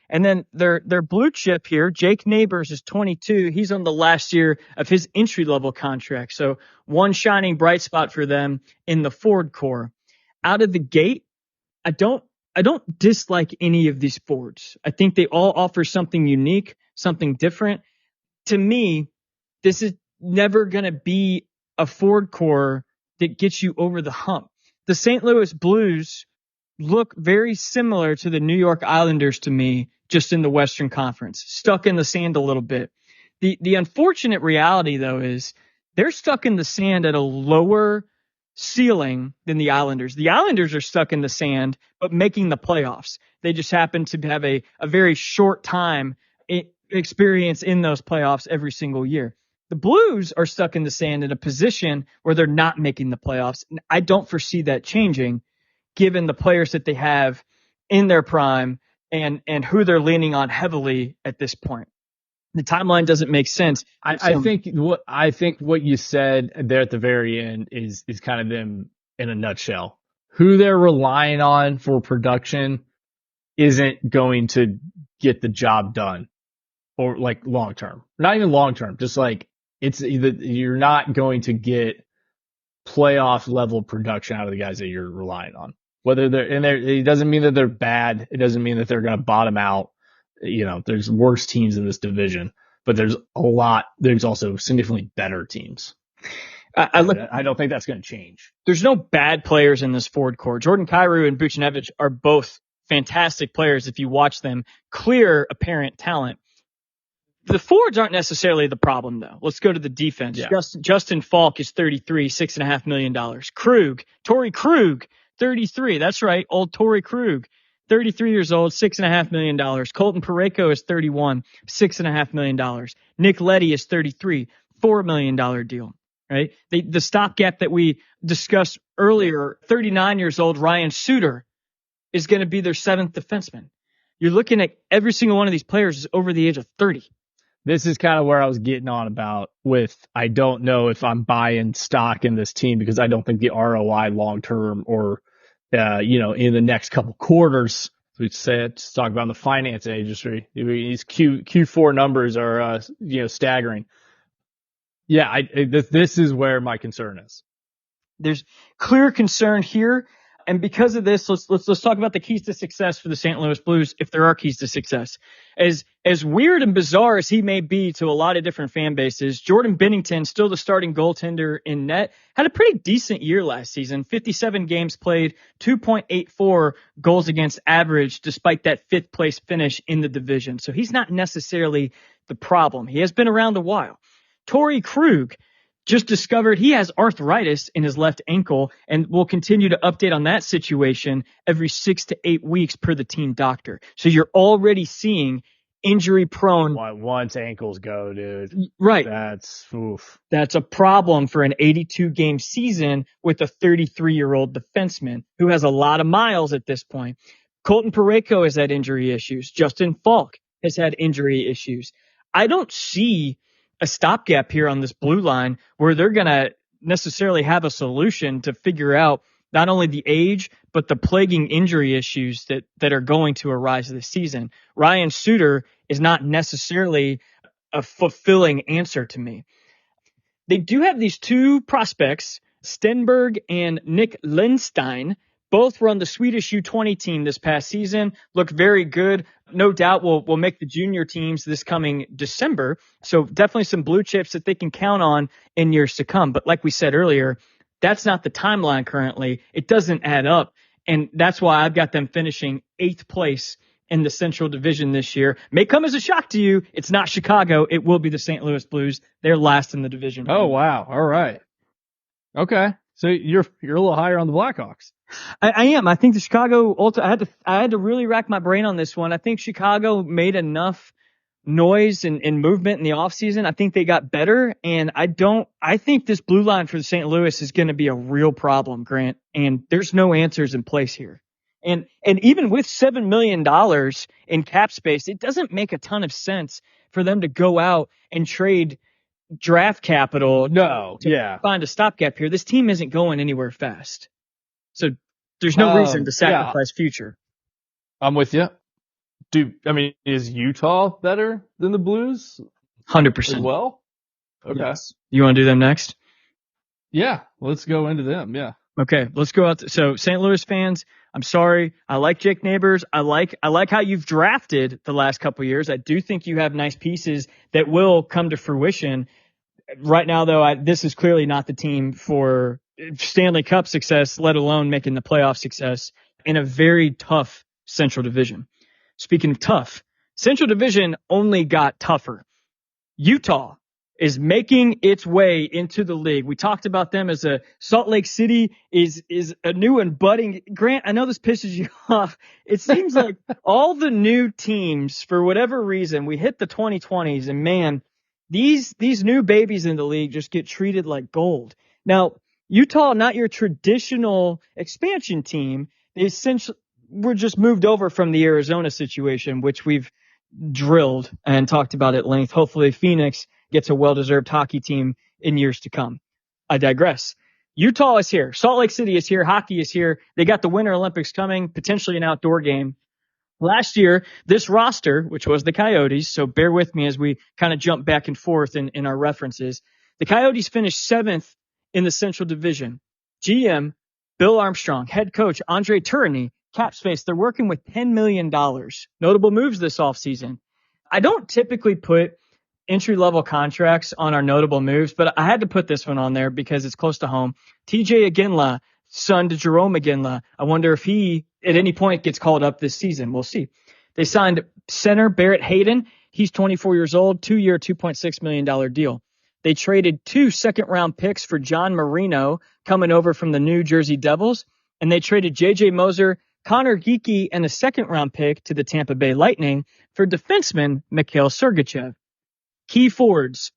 And then their blue chip here, Jake Neighbors, is 22. He's on the last year of his entry-level contract. So one shining bright spot for them in the forward core. Out of the gate, I don't dislike any of these forwards. I think they all offer something unique, something different. To me, this is never going to be a forward core that gets you over the hump. The St. Louis Blues look very similar to the New York Islanders to me, just in the Western Conference, stuck in the sand a little bit. The unfortunate reality, though, is they're stuck in the sand at a lower ceiling than the Islanders. The Islanders are stuck in the sand, but making the playoffs. They just happen to have a very short time experience in those playoffs every single year. The Blues are stuck in the sand in a position where they're not making the playoffs. And I don't foresee that changing given the players that they have in their prime and who they're leaning on heavily at this point. The timeline doesn't make sense. I think what you said there at the very end is kind of them in a nutshell. Who they're relying on for production isn't going to get the job done, or like long term. Not even long term, just like it's either you're not going to get playoff level production out of the guys that you're relying on. Whether they're in there, it doesn't mean that they're bad. It doesn't mean that they're going to bottom out. There's worse teams in this division, but there's also significantly better teams. I don't think that's going to change. There's no bad players in this forward core. Jordan Kyrou and Buchnevich are both fantastic players if you watch them. Clear, apparent talent. The forwards aren't necessarily the problem, though. Let's go to the defense. Yeah. Justin Falk is 33, $6.5 million. Torrey Krug, 33. That's right. Old Torrey Krug, 33 years old, $6.5 million. Colton Parayko is 31, $6.5 million. Nick Leddy is 33, $4 million deal, right? The stopgap that we discussed earlier, 39 years old, Ryan Suter is going to be their seventh defenseman. You're looking at every single one of these players is over the age of 30. This is kind of where I was getting on about with, I don't know if I'm buying stock in this team because I don't think the ROI long-term or, in the next couple quarters, we said, to talk about the finance industry. These Q4 numbers are, staggering. Yeah, this is where my concern is. There's clear concern here. And because of this, let's talk about the keys to success for the St. Louis Blues, if there are keys to success. As weird and bizarre as he may be to a lot of different fan bases, Jordan Bennington, still the starting goaltender in net, had a pretty decent year last season. 57 games played, 2.84 goals against average, despite that fifth place finish in the division. So he's not necessarily the problem. He has been around a while. Torrey Krug just discovered he has arthritis in his left ankle and will continue to update on that situation every 6 to 8 weeks per the team doctor. So you're already seeing injury prone. Once ankles go, dude. Right. That's a problem for an 82 game season with a 33-year-old defenseman who has a lot of miles at this point. Colton Parayko has had injury issues. Justin Falk has had injury issues. I don't see a stopgap here on this blue line where they're going to necessarily have a solution to figure out not only the age, but the plaguing injury issues that are going to arise this season. Ryan Suter is not necessarily a fulfilling answer to me. They do have these two prospects, Stenberg and Nick Lindstein. Both were on the Swedish U20 team this past season. Look very good. No doubt will make the junior teams this coming December. So definitely some blue chips that they can count on in years to come. But like we said earlier, that's not the timeline currently. It doesn't add up. And that's why I've got them finishing 8th place in the Central Division this year. May come as a shock to you. It's not Chicago. It will be the St. Louis Blues. They're last in the division. Oh, wow. All right. Okay. So you're a little higher on the Blackhawks. I am. I think the Chicago, I had to really rack my brain on this one. I think Chicago made enough noise and movement in the offseason. I think they got better, and I think this blue line for the St. Louis is going to be a real problem, Grant, and there's no answers in place here. And even with $7 million in cap space, it doesn't make a ton of sense for them to go out and trade draft capital to find a stopgap here. This team isn't going anywhere fast. So there's no reason to sacrifice future. I'm with you. Is Utah better than the Blues? 100%. As well? Okay. Yes. You want to do them next? Yeah, let's go into them. Yeah. Okay, let's go out. So St. Louis fans, I'm sorry. I like Jake Neighbors. I like how you've drafted the last couple of years. I do think you have nice pieces that will come to fruition. Right now, though, this is clearly not the team for Stanley Cup success, let alone making the playoff success in a very tough Central Division. Speaking of tough, Central Division only got tougher. Utah is making its way into the league. We talked about them as a Salt Lake City is a new and budding. Grant, I know this pisses you off. It seems like all the new teams, for whatever reason, we hit the 2020s, and man, these new babies in the league just get treated like gold. Now, Utah, not your traditional expansion team. They essentially were just moved over from the Arizona situation, which we've drilled and talked about at length. Hopefully Phoenix gets a well-deserved hockey team in years to come. I digress. Utah is here. Salt Lake City is here. Hockey is here. They got the Winter Olympics coming, potentially an outdoor game. Last year, this roster, which was the Coyotes, so bear with me as we kind of jump back and forth in our references. The Coyotes finished 7th in the Central Division. GM, Bill Armstrong. Head coach, Andre Tourigny. Cap space, they're working with $10 million. Notable moves this offseason. I don't typically put entry-level contracts on our notable moves, but I had to put this one on there because it's close to home. TJ Iginla, son to Jerome Iginla. I wonder if he at any point gets called up this season. We'll see. They signed center Barrett Hayden. He's 24 years old, 2-year, $2.6 million deal. They traded 2 second-round picks for John Marino coming over from the New Jersey Devils, and they traded J.J. Moser, Connor Geekie, and a second-round pick to the Tampa Bay Lightning for defenseman Mikhail Sergachev. Key forwards,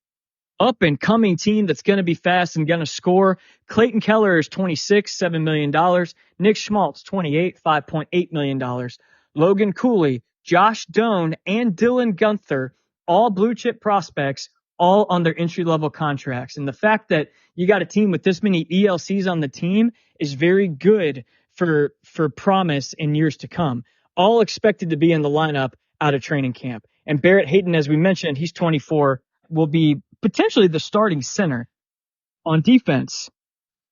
up-and-coming team that's going to be fast and going to score. Clayton Keller is 26, $7 million. Nick Schmaltz, 28, $5.8 million. Logan Cooley, Josh Doan, and Dylan Gunther, all blue-chip prospects, all on their entry-level contracts. And the fact that you got a team with this many ELCs on the team is very good for promise in years to come. All expected to be in the lineup out of training camp. And Barrett Hayden, as we mentioned, he's 24, will be potentially the starting center. On defense,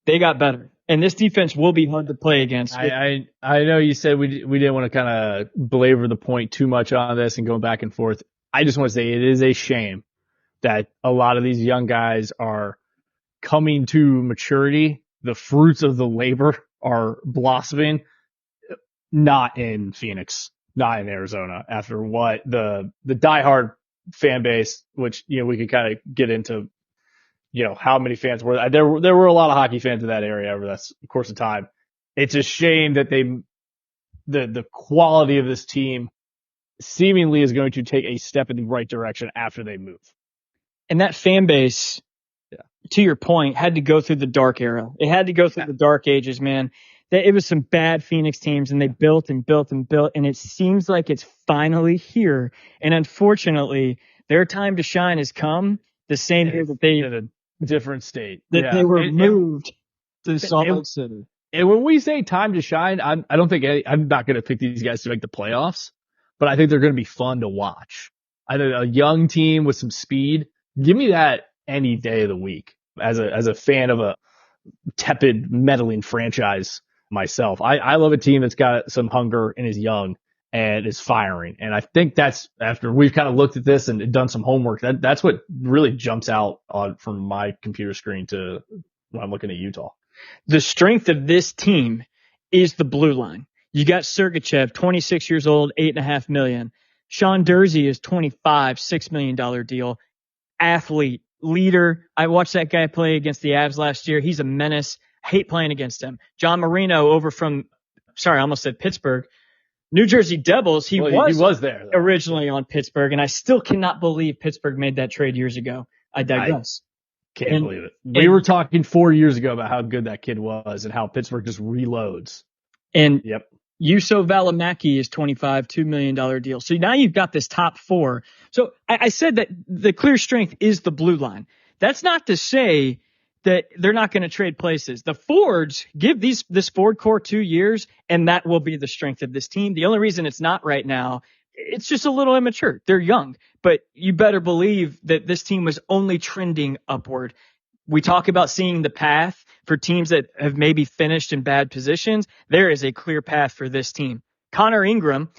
they got better. And this defense will be hard to play against. I know you said we didn't want to kind of belabor the point too much on this and go back and forth. I just want to say it is a shame that a lot of these young guys are coming to maturity. The fruits of the labor are blossoming, not in Phoenix, not in Arizona, after what the diehard fan base, which, we could kind of get into, how many fans were there. There were a lot of hockey fans in that area over the course of time. It's a shame that the quality of this team seemingly is going to take a step in the right direction after they move. And that fan base, to your point, had to go through the dark era. It had to go through the dark ages, man. It was some bad Phoenix teams, and they built and built and built, and it seems like it's finally here. And unfortunately, their time to shine has come the same year that they in a different state. They were moved to Salt Lake City. And when we say time to shine, I'm not going to pick these guys to make the playoffs, but I think they're going to be fun to watch. I think a young team with some speed. Give me that any day of the week. As a fan of a tepid, meddling franchise myself, I love a team that's got some hunger and is young and is firing. And I think that's, after we've kind of looked at this and done some homework, that's what really jumps out from my computer screen to when I'm looking at Utah. The strength of this team is the blue line. You got Sergachev, 26 years old, $8.5 million. Sean Dursey is 25, $6 million deal. Athlete, leader. I watched that guy play against the Avs last year. He's a menace. I hate playing against him. John Marino over from, I almost said Pittsburgh. New Jersey Devils. He was there though, originally on Pittsburgh, and I still cannot believe Pittsburgh made that trade years ago. I digress. Can't believe it. We were talking 4 years ago about how good that kid was and how Pittsburgh just reloads. And Juuso Välimäki is 25, $2 million deal. So now you've got this top four. So I said that the clear strength is the blue line. That's not to say that they're not going to trade places. The forwards give this forward core 2 years, and that will be the strength of this team. The only reason it's not right now, it's just a little immature. They're young, but you better believe that this team was only trending upward. We talk about seeing the path for teams that have maybe finished in bad positions. There is a clear path for this team. Connor Ingram,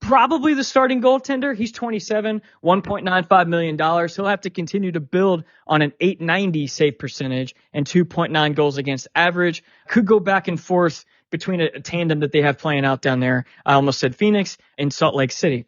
probably the starting goaltender. He's 27, $1.95 million. He'll have to continue to build on an .890 save percentage and 2.9 goals against average. Could go back and forth between a tandem that they have playing out down there. I almost said Phoenix and Salt Lake City.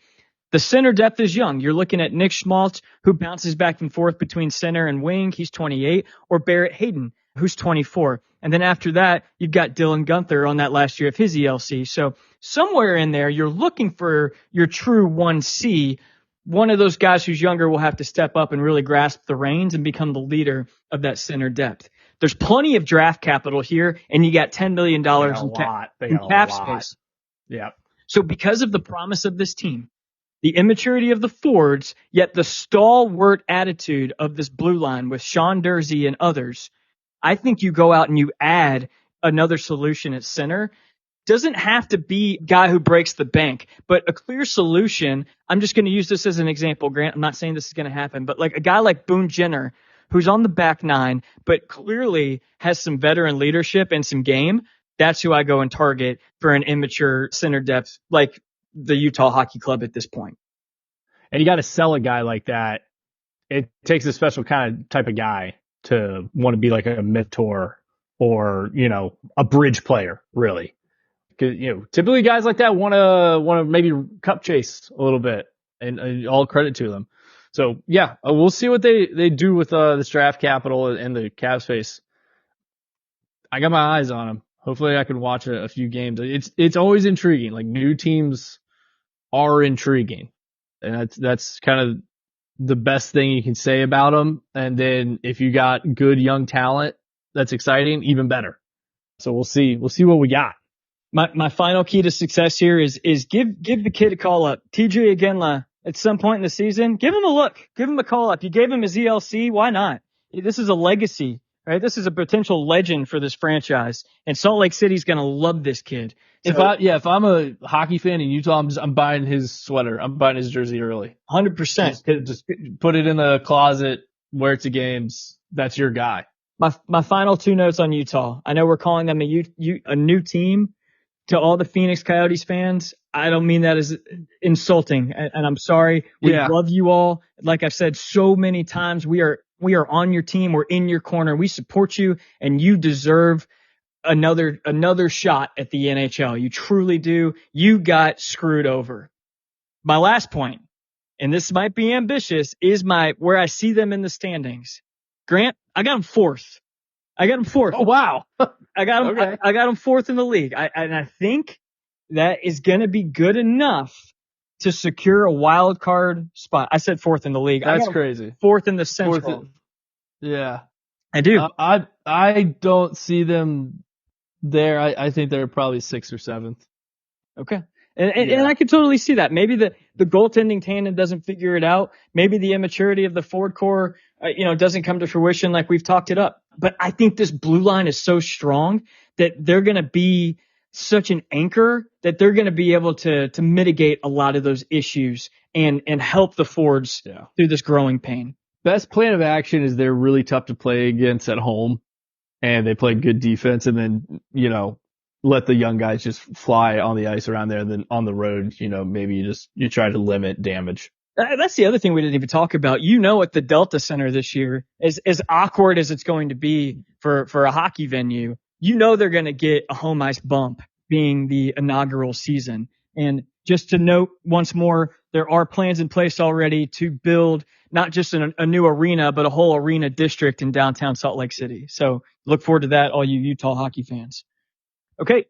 The center depth is young. You're looking at Nick Schmaltz, who bounces back and forth between center and wing. He's 28. Or Barrett Hayden, who's 24. And then after that, you've got Dylan Gunther on that last year of his ELC. So somewhere in there, you're looking for your true 1C. One of those guys who's younger will have to step up and really grasp the reins and become the leader of that center depth. There's plenty of draft capital here, and you got $10 million in cap space. Yeah. So because of the promise of this team, the immaturity of the forwards, yet the stalwart attitude of this blue line with Sean Durzi and others, I think you go out and you add another solution at center. Doesn't have to be a guy who breaks the bank, but a clear solution. I'm just going to use this as an example, Grant. I'm not saying this is going to happen, but like a guy like Boone Jenner, who's on the back nine, but clearly has some veteran leadership and some game. That's who I go and target for an immature center depth, like the Utah Hockey Club at this point. And you got to sell a guy like that. It takes a special type of guy to want to be like a mentor or, a bridge player, really. Cause, typically guys like that want to maybe cup chase a little bit and all credit to them. So yeah, we'll see what they do with this draft capital and the cap space. I got my eyes on them. Hopefully I can watch a few games. It's always intriguing. Like new teams are intriguing, and that's kind of the best thing you can say about them. And then if you got good young talent, that's exciting, even better. So we'll see what we got. My final key to success here is give the kid a call up. TJ Agenla at some point in the season, give him a look, give him a call up. You gave him his ELC, why not? This is a legacy. Right, this is a potential legend for this franchise, and Salt Lake City's gonna love this kid. So, if I'm a hockey fan in Utah, I'm buying his sweater. I'm buying his jersey early. 100%. Just put it in the closet, wear it to games. That's your guy. My final two notes on Utah. I know we're calling them a new team. To all the Phoenix Coyotes fans, I don't mean that as insulting, and I'm sorry. We love you all. Like I've said so many times, we are on your team. We're in your corner. We support you, and you deserve another shot at the NHL. You truly do. You got screwed over. My last point, and this might be ambitious, is where I see them in the standings. Grant, I got them fourth. Oh, wow. I got them. Okay. I got them fourth in the league. I think that is going to be good enough to secure a wild card spot. I said fourth in the league. That's crazy. Fourth in the Central. Yeah. I do. I don't see them there. I think they're probably sixth or seventh. Okay. And I could totally see that. Maybe the goaltending tandem doesn't figure it out. Maybe the immaturity of the forward core, doesn't come to fruition like we've talked it up. But I think this blue line is so strong that they're going to be such an anchor that they're going to be able to mitigate a lot of those issues and help the forwards through this growing pain. Best plan of action is they're really tough to play against at home, and they play good defense, and then, let the young guys just fly on the ice around there. And then on the road, maybe you try to limit damage. That's the other thing we didn't even talk about. At the Delta Center this year, as awkward as it's going to be for a hockey venue, they're going to get a home ice bump being the inaugural season. And just to note once more, there are plans in place already to build not just a new arena, but a whole arena district in downtown Salt Lake City. So look forward to that, all you Utah hockey fans. Okay,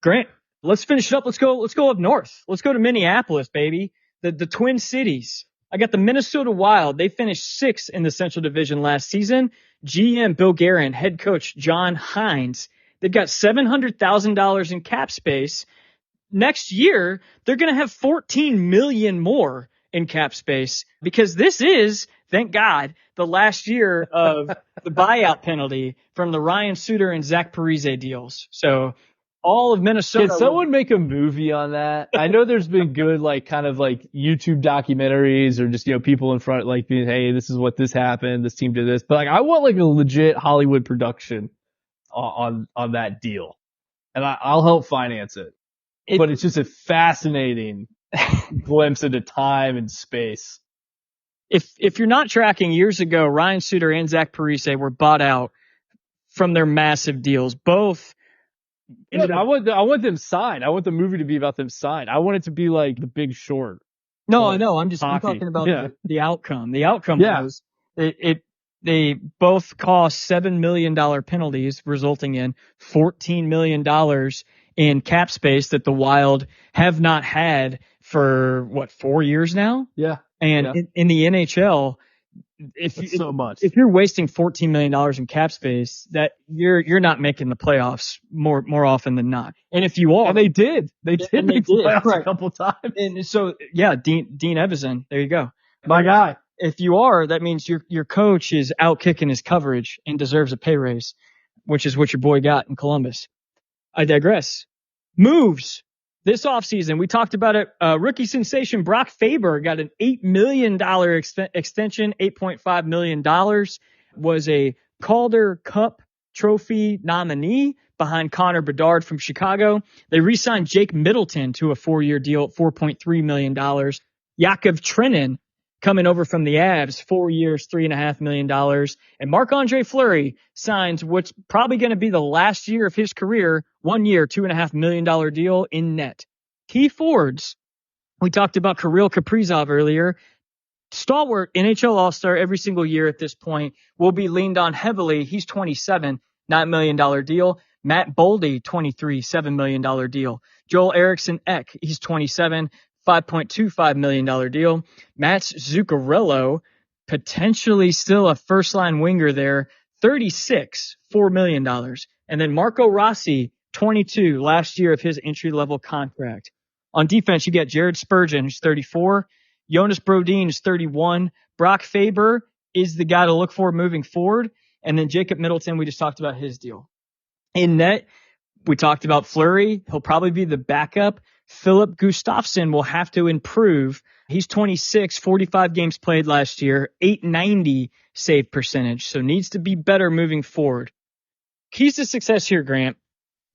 Grant, let's finish it up. Let's go up north. Let's go to Minneapolis, baby. The Twin Cities. I got the Minnesota Wild. They finished sixth in the Central Division last season. GM Bill Guerin, head coach John Hines. They've got $700,000 in cap space. next year, they're going to have 14 million more in cap space because this is, thank God, the last year of the buyout penalty from the Ryan Suter and Zach Parise deals. So all of Minnesota. Can someone make a movie on that? I know there's been good, like, kind of like YouTube documentaries or just, people in front, like, being, hey, this is what this happened. This team did this. But like, I want like a legit Hollywood production on that deal. And I'll help finance it. But it's just a fascinating glimpse into time and space. If you're not tracking, years ago, Ryan Suter and Zach Parise were bought out from their massive deals. Both. I want them signed. I want the movie to be about them signed. I want it to be like The Big Short. No, I know. I'm talking about the outcome. The outcome was they both cost $7 million penalties, resulting in $14 million in cap space that the Wild have not had for 4 years now? Yeah. And in the NHL, so much. If you're wasting $14 million in cap space, that you're not making the playoffs more often than not. And if you are, and they did make the playoffs a couple times. And so, yeah, Dean Evison, there you go. My guy. If you are, that means your coach is out kicking his coverage and deserves a pay raise, which is what your boy got in Columbus. I digress. Moves. This offseason, we talked about it. Rookie sensation Brock Faber got an $8 million extension. $8.5 million, was a Calder Cup trophy nominee behind Connor Bedard from Chicago. They re-signed Jake Middleton to a 4-year deal at $4.3 million. Yakov Trenin coming over from the Avs, 4 years, $3.5 million. And Marc-Andre Fleury signs what's probably going to be the last year of his career, 1 year, $2.5 million deal in net. Key forwards. We talked about Kirill Kaprizov earlier. Stalwart NHL All-Star every single year at this point, will be leaned on heavily. He's 27, $9 million deal. Matt Boldy, 23, $7 million deal. Joel Eriksson Ek, he's 27, $5.25 million deal. Mats Zuccarello, potentially still a first-line winger there, 36, $4 million. And then Marco Rossi, 22, last year of his entry-level contract. On defense, you got Jared Spurgeon, who's 34. Jonas Brodin is 31. Brock Faber is the guy to look for moving forward. And then Jacob Middleton, we just talked about his deal. In net, we talked about Fleury. He'll probably be the backup. Philip Gustafsson will have to improve. He's 26, 45 games played last year, .890 save percentage, so needs to be better moving forward. Keys to success here, Grant.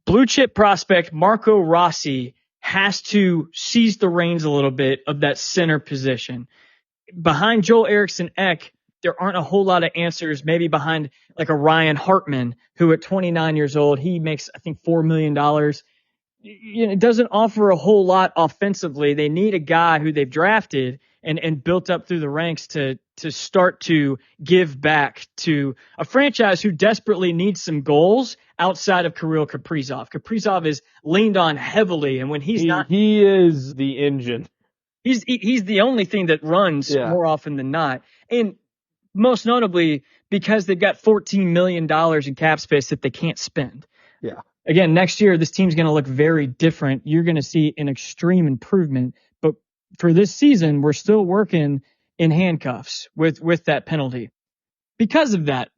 Blue chip prospect Marco Rossi has to seize the reins a little bit of that center position. Behind Joel Eriksson Ek, there aren't a whole lot of answers, maybe behind like a Ryan Hartman, who at 29 years old, he makes, I think, $4 million. It doesn't offer a whole lot offensively. They need a guy who they've drafted and built up through the ranks to start to give back to a franchise who desperately needs some goals outside of Kirill Kaprizov. Kaprizov is leaned on heavily, and when he is the engine. He's the only thing that runs more often than not. And most notably because they've got $14 million in cap space that they can't spend. Yeah. Again, next year, this team's going to look very different. You're going to see an extreme improvement. But for this season, we're still working in handcuffs with that penalty. Because of that,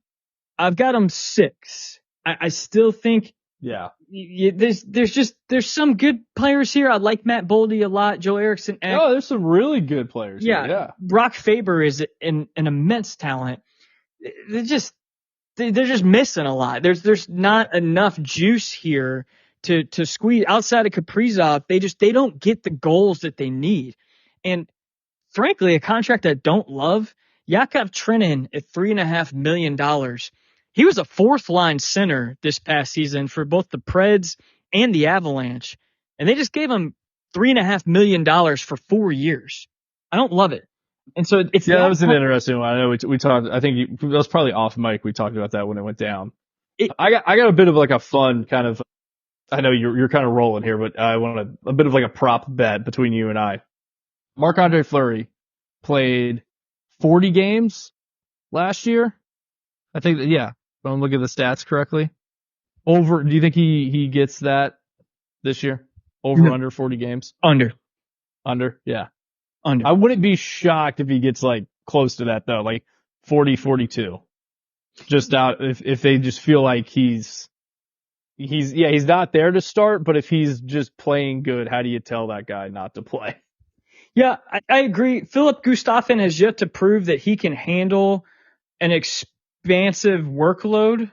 I've got them 6. I still think there's some good players here. I like Matt Boldy a lot. Joel Eriksson. Oh, there's some really good players here. Yeah. Brock Faber is an immense talent. They're just missing a lot. There's not enough juice here to squeeze outside of Kaprizov. They don't get the goals that they need. And frankly, a contract I don't love, Yakov Trenin at $3.5 million. He was a 4th-line center this past season for both the Preds and the Avalanche. And they just gave him $3.5 million for 4 years. I don't love it. And so it's that was an interesting one. I know we talked. I think that was probably off mic. We talked about that when it went down. I got a bit of like a fun kind of. I know you're kind of rolling here, but I want a bit of like a prop bet between you and I. Marc-Andre Fleury played 40 games last year. I think that, if I'm looking at the stats correctly. Do you think he gets that this year? Over under 40 games? Under. Under? Yeah. Under. I wouldn't be shocked if he gets like close to that though, like 40, 42. Just out if they just feel like he's not there to start, but if he's just playing good, how do you tell that guy not to play? Yeah, I agree. Philip Gustafsson has yet to prove that he can handle an expansive workload,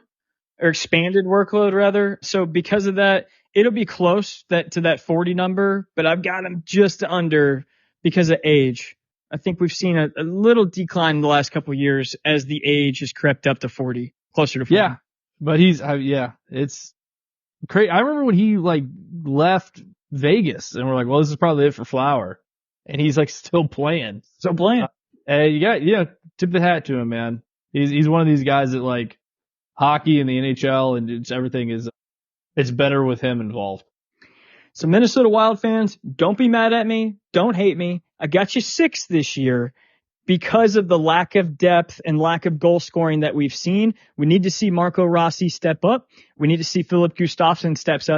or expanded workload rather. So because of that, it'll be close to that 40 number, but I've got him just under because of age. I think we've seen a little decline in the last couple of years as the age has crept up to 40, closer to 40. Yeah, but it's crazy. I remember when he like left Vegas and we're like, well, this is probably it for Flower. And he's like still playing. And tip the hat to him, man. He's one of these guys that like hockey and the NHL and everything it's better with him involved. So Minnesota Wild fans, don't be mad at me. Don't hate me. I got you 6 this year because of the lack of depth and lack of goal scoring that we've seen. We need to see Marco Rossi step up. We need to see Philip Gustafsson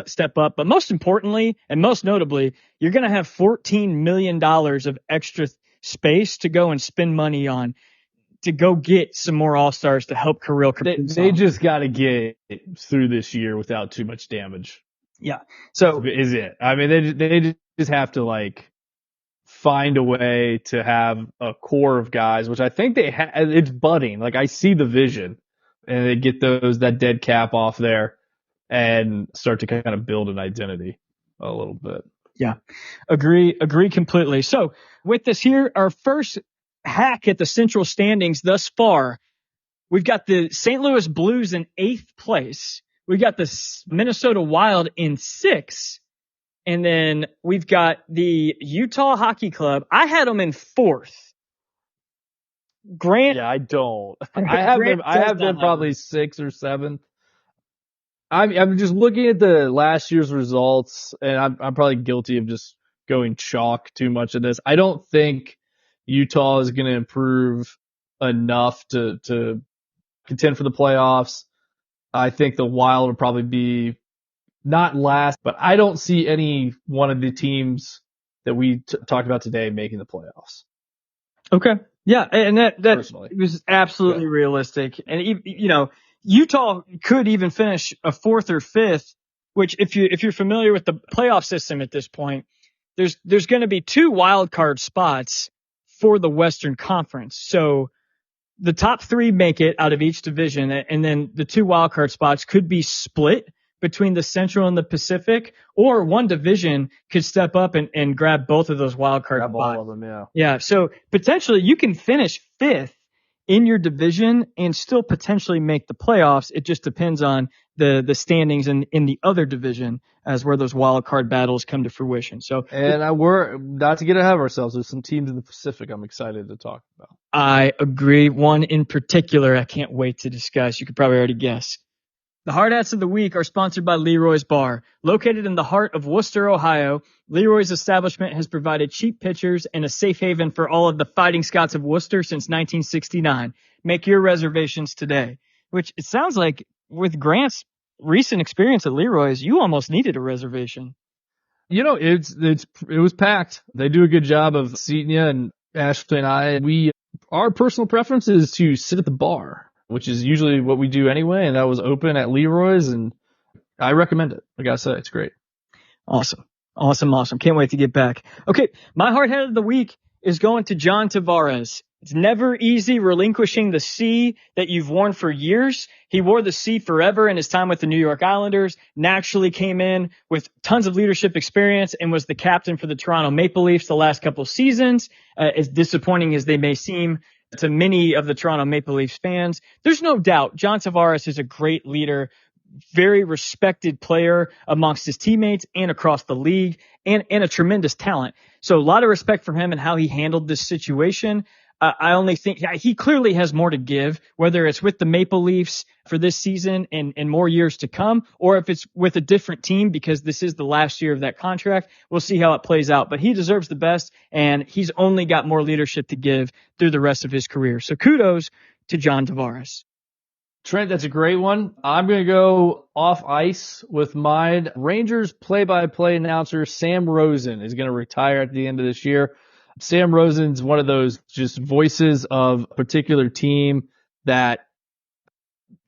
step up. But most importantly, and most notably, you're going to have $14 million of extra space to go and spend money on to go get some more All-Stars to help Kirill Kaprizov. They just got to get through this year without too much damage. Yeah. So is it? I mean, they just have to like find a way to have a core of guys, which I think they have. It's budding. Like I see the vision, and they get that dead cap off there and start to kind of build an identity a little bit. Yeah. Agree completely. So with this here, our first hack at the Central standings thus far, we've got the St. Louis Blues in 8th place. We've got the Minnesota Wild in 6th. And then we've got the Utah Hockey Club. I had them in 4th. Grant. Yeah, I don't. I have them probably 6th or 7th. I'm just looking at the last year's results, and I'm probably guilty of just going chalk too much in this. I don't think Utah is going to improve enough to contend for the playoffs. I think the Wild will probably be not last, but I don't see any one of the teams that we talked about today making the playoffs. Okay. Yeah. And that personally was absolutely realistic. And, Utah could even finish a 4th or 5th, which if you're familiar with the playoff system at this point, there's going to be 2 wild card spots for the Western Conference. So the top 3 make it out of each division, and then the 2 wild card spots could be split between the Central and the Pacific, or one division could step up and grab both of those wild card spots. All of them, yeah. Yeah, so potentially you can finish 5th in your division and still potentially make the playoffs. It just depends on the standings in the other division as where those wild card battles come to fruition. So, and we're not to get ahead of ourselves. There's some teams in the Pacific I'm excited to talk about. I agree. One in particular I can't wait to discuss. You could probably already guess. The Hard Hats of the Week are sponsored by Leroy's Bar. Located in the heart of Worcester, Ohio, Leroy's establishment has provided cheap pitchers and a safe haven for all of the Fighting Scots of Worcester since 1969. Make your reservations today. Which it sounds like with Grant's recent experience at Leroy's, you almost needed a reservation. It was packed. They do a good job of seating you, and Ashley and I, our personal preference is to sit at the bar, which is usually what we do anyway, and that was open at Leroy's, and I recommend it. I gotta say, it's great. Awesome. Can't wait to get back. Okay, my hard hat of the week is going to John Tavares. It's never easy relinquishing the C that you've worn for years. He wore the C forever in his time with the New York Islanders, naturally came in with tons of leadership experience and was the captain for the Toronto Maple Leafs the last couple seasons. As disappointing as they may seem to many of the Toronto Maple Leafs fans, there's no doubt John Tavares is a great leader, very respected player amongst his teammates and across the league, and a tremendous talent. So a lot of respect for him and how he handled this situation. I only think he clearly has more to give, whether it's with the Maple Leafs for this season and more years to come, or if it's with a different team because this is the last year of that contract. We'll see how it plays out, but he deserves the best, and he's only got more leadership to give through the rest of his career. So kudos to John Tavares. Trent, that's a great one. I'm going to go off ice with mine. Rangers play-by-play announcer Sam Rosen is going to retire at the end of this year. Sam Rosen's one of those just voices of a particular team that,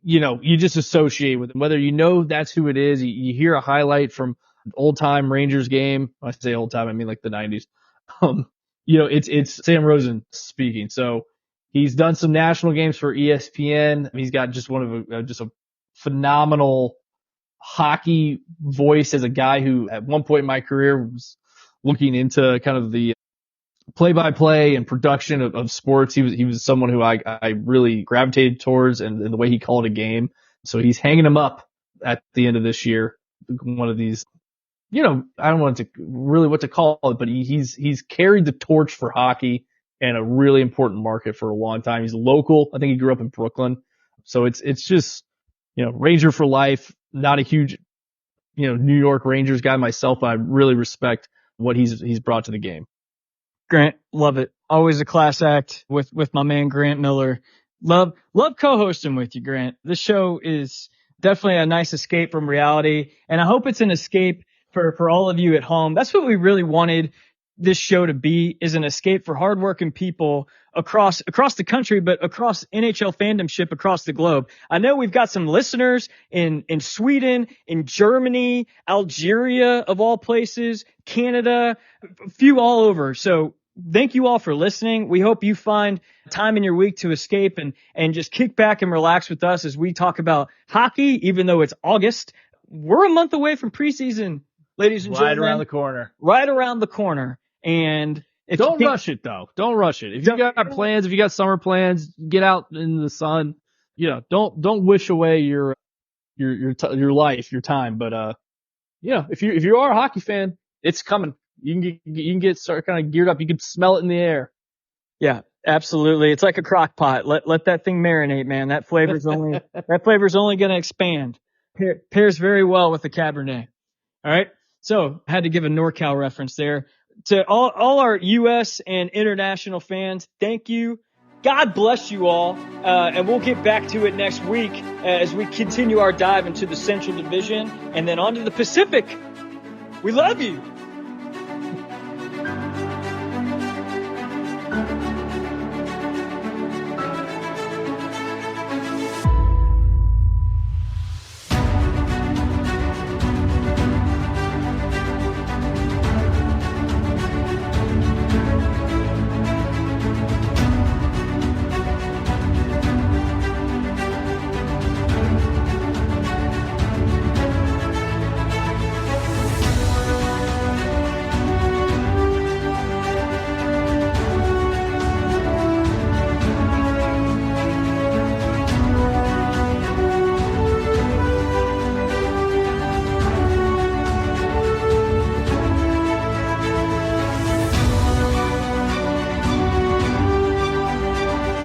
you just associate with them. Whether that's who it is, you hear a highlight from an old-time Rangers game. When I say old-time, I mean like the 90s. It's Sam Rosen speaking. So he's done some national games for ESPN. He's got just just a phenomenal hockey voice as a guy who at one point in my career was looking into kind of the play-by-play and production of sports. He was someone who I really gravitated towards and the way he called a game. So he's hanging him up at the end of this year. One of these, I don't want to really what to call it, but he's carried the torch for hockey and a really important market for a long time. He's local. I think he grew up in Brooklyn. So it's just, Ranger for life, not a huge, New York Rangers guy myself, but I really respect what he's brought to the game. Grant, love it. Always a class act with my man Grant Miller. Love co-hosting with you, Grant. This show is definitely a nice escape from reality, and I hope it's an escape for all of you at home. That's what we really wanted this show to be, is an escape for hardworking people across the country, but across NHL fandomship across the globe. I know we've got some listeners in Sweden, in Germany, Algeria of all places, Canada, a few all over. So thank you all for listening. We hope you find time in your week to escape and just kick back and relax with us as we talk about hockey, even though it's August. We're a month away from preseason, ladies and gentlemen. Right around the corner. Right around the corner. And don't rush it though. Don't rush it. If you got plans, if you got summer plans, get out in the sun. Don't wish away your life, your time. But if you are a hockey fan, it's coming. You can get start kind of geared up. You can smell it in the air. Yeah, absolutely. It's like a crock pot. Let that thing marinate, man. That flavor's only going to expand. Pairs very well with the Cabernet. All right. So had to give a NorCal reference there. To all our U.S. and international fans, thank you. God bless you all. And we'll get back to it next week as we continue our dive into the Central Division and then on to the Pacific. We love you.